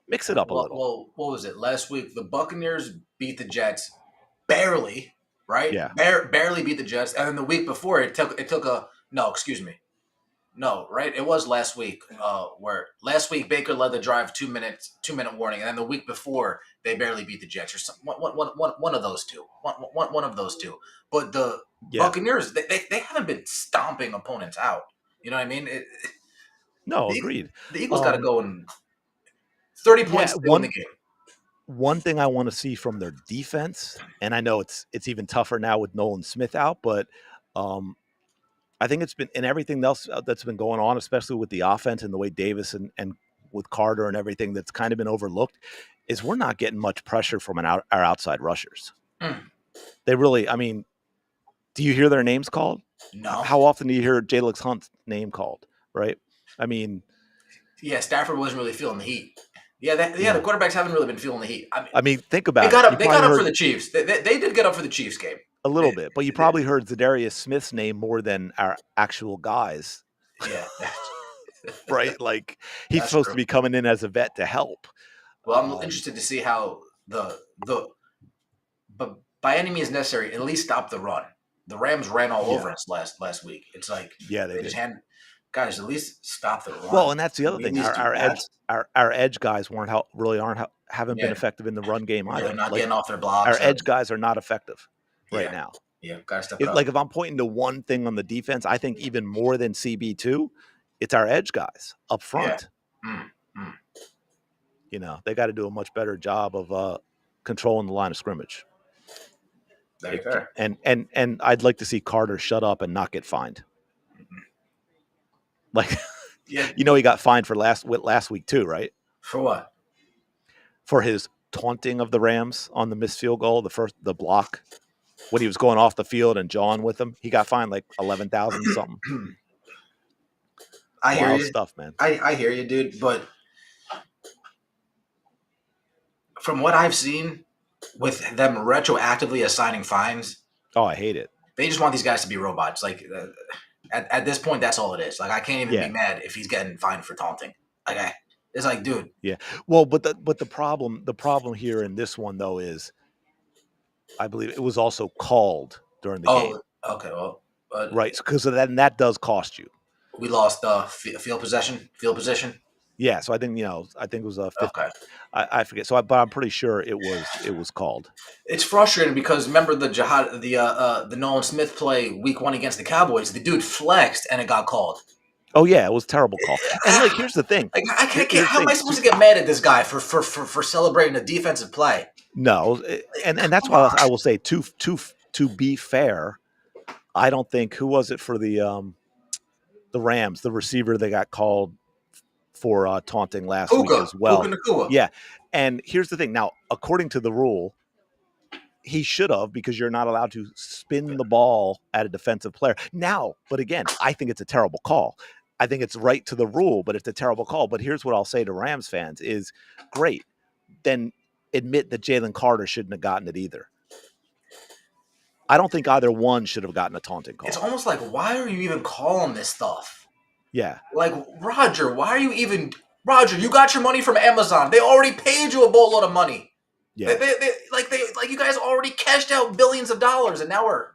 mix it up a little. what was it? Last week, the Buccaneers beat the Jets barely, right? Yeah. Barely beat the Jets, and then the week before, it took a no, excuse me, no, right? It was last week, where last week Baker led the drive 2 minute warning, and then the week before they barely beat the Jets or something. One of those two. One of those two. But the Yeah. Buccaneers, they haven't been stomping opponents out. You know what I mean? No, agreed. The Eagles got to go and 30 points Yeah, to win the game. one thing I want to see from their defense, and I know it's even tougher now with Nolan Smith out, but I think it's been in everything else that's been going on, especially with the offense and the way Davis and with Carter and everything that's kind of been overlooked, is we're not getting much pressure from our outside rushers. They really, I mean, do you hear their names called? No. How often do you hear Jalix Hunt's name called? Right? I mean, yeah, Stafford wasn't really feeling the heat. Yeah, You the know, quarterbacks haven't really been feeling the heat. I mean, I mean, think they about it. got You up. They got probably up for heard the Chiefs. They did get up for the Chiefs game. a little They, bit, but you they did. probably heard Zadarius Smith's name more than our actual guys, Yeah, right? Like he's that's supposed to true. be coming in as a vet to help. Well, I'm interested to see how but by any means necessary, at least stop the run. The Rams ran all over Yeah, us last week. It's like yeah, they they just did. had guys at least stop the Well, run. and that's the Can other we at thing. least do that? Our edge guys haven't been Yeah, effective in the run game yeah, they're either. not Like getting off their our blocks. edge guys are not effective right Yeah, now. yeah, gotta step it If up. like if I'm pointing to one thing on the defense, I think even more than CB2, it's our edge guys up Yeah. front. Mm, mm. You know, they got to do a much better job of controlling the line of scrimmage. Very fair. And I'd like to see Carter shut up and not get fined. Like, Yeah. you know, he got fined for last week too, right? For what? For his taunting of the Rams on the missed field goal, the block when he was going off the field and jawing with them, he got fined like 11,000 something. I hear Wild you. stuff, man. I hear you, dude. But from what I've seen, with them retroactively assigning fines, Oh, I hate it. they just want these guys to be robots. Like at this point, that's all it is. Like I can't even Yeah. be mad if he's getting fined for taunting. Like it's like, dude. Yeah. Well, but the problem here in this one though is, I believe it was also called during the game, Okay. Well, right? Because then that does cost you. we lost field position. Yeah. So I think it was a 50. Okay. I forget. So, but I'm pretty sure it was called. It's frustrating because remember the Nolan Smith play week 1 against the Cowboys. The dude flexed and it got called. Oh yeah, it was a terrible call. And like, here's the thing. Like I can't. How am I supposed to get mad at this guy for celebrating a defensive play? No, and that's why I will say to be fair, I don't think who was it for the Rams, the receiver that got called for taunting last week as well. Puka Nacua. Yeah, and here's the thing. Now, according to the rule, he should have, because you're not allowed to spin the ball at a defensive player. Now, but again, I think it's a terrible call. I think it's right to the rule, but it's a terrible call. But here's what I'll say to Rams fans is, great, then admit that Jalen Carter shouldn't have gotten it either. I don't think either one should have gotten a taunting call. It's almost like, why are you even calling this stuff? Yeah. Like, Roger, why are you even... Roger, you got your money from Amazon. They already paid you a boatload of money. Yeah. Like you guys already cashed out billions of dollars, and now we're...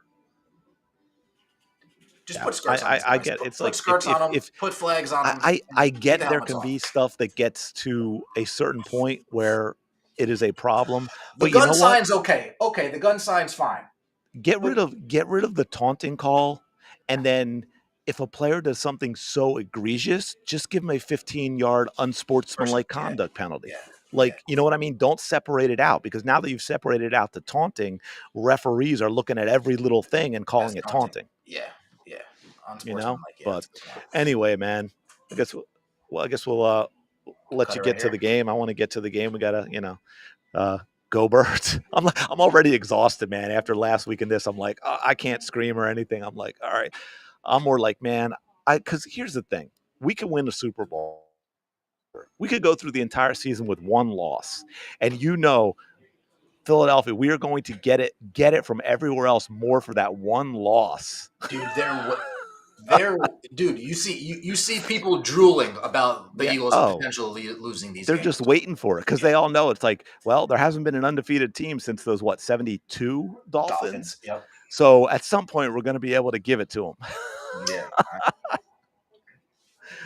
Just put skirts on. I get it. It's put like skirts on them. Put flags on them. I get there can be stuff that gets to a certain point where it is a problem. The gun sign's okay. Okay, the gun sign's fine. Get rid of the taunting call, and then if a player does something so egregious, just give him a 15-yard unsportsmanlike conduct penalty. Yeah. You know what I mean? Don't separate it out, because now that you've separated out the taunting, referees are looking at every little thing and calling it taunting. Yeah. You know, but anyway, man, I guess we'll let you get to the game. I want to get to the game. We gotta, go Birds. I'm already exhausted, man. After last week and this, I'm like, I can't scream or anything. I'm like, all right. I'm more like, man, because here's the thing: we could win the Super Bowl. We could go through the entire season with one loss, and Philadelphia, we are going to get it from everywhere else more for that one loss. Dude, dude, you see people drooling about the Eagles potentially losing these. They're just waiting for it, because they all know it's like, well, there hasn't been an undefeated team since those 72 Dolphins. Yep. So at some point, we're going to be able to give it to them. Yeah.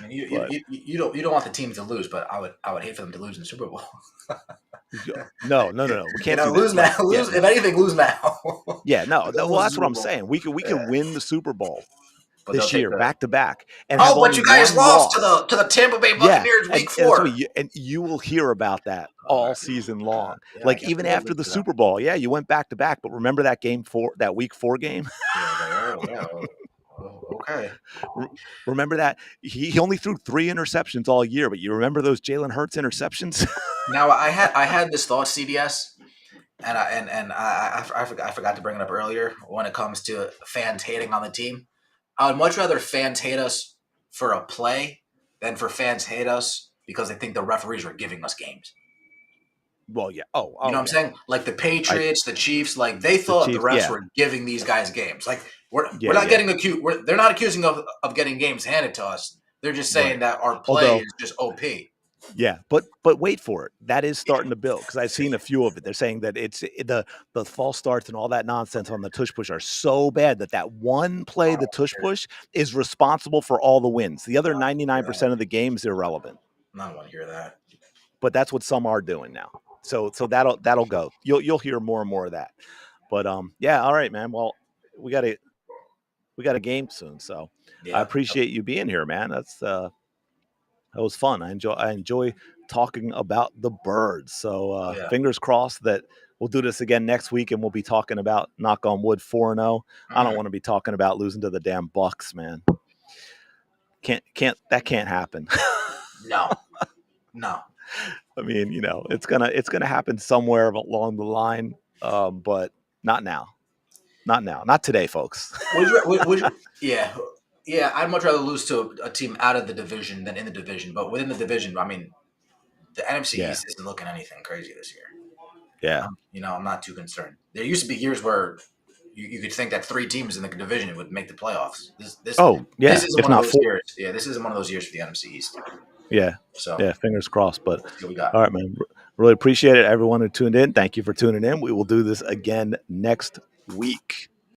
I mean, you don't want the team to lose, but I would hate for them to lose in the Super Bowl. No. We can't lose now. If anything, lose now. Yeah, no. Well, that's what I'm saying. We could win the Super Bowl this year, back to back. And but you guys lost to the Tampa Bay Buccaneers week 4. And you will hear about that all season long. Even after the Super Bowl, you went back to back. But remember that week 4 game? Yeah. Okay. Remember that he only threw 3 interceptions all year, but you remember those Jalen Hurts interceptions? Now I had this thought, CDS, and I forgot to bring it up earlier. When it comes to fans hating on the team, I would much rather fans hate us for a play than for fans hate us because they think the referees are giving us games. Well, yeah. You know what I'm saying? Like the Patriots, the Chiefs, like they The thought the Chiefs, refs yeah. were giving these guys games. Like we're Yeah, not yeah. getting accused. They're not accusing of getting games handed to us. They're just saying Right. that our play is just OP. Yeah, but wait for it. That is starting to build because I've seen a few of it. They're saying that it's the false starts and all that nonsense on the tush push are so bad that one play, the tush push, is responsible for all the wins. The other 99% of the game is irrelevant. I don't want to hear that. But that's what some are doing now. So that'll go. You'll hear more and more of that. But yeah, all right, man. Well, we got a game soon, so Yeah. I appreciate you being here, man. That was fun. I enjoy talking about the Birds. So fingers crossed that we'll do this again next week, and we'll be talking about, knock on wood, 4-0. I don't want to be talking about losing to the damn Bucks, man. That can't happen. No. I mean, it's gonna happen somewhere along the line, but not now. Not now. Not today, folks. Yeah. I'd much rather lose to a team out of the division than in the division. But within the division, I mean, the NFC East isn't looking anything crazy this year. Yeah. I'm not too concerned. There used to be years where you could think that 3 teams in the division would make the playoffs. This isn't one of those years. Yeah, this isn't one of those years for the NFC East. Yeah. So yeah, fingers crossed. But we got. All right, man. Really appreciate it. Everyone who tuned in. Thank you for tuning in. We will do this again next week.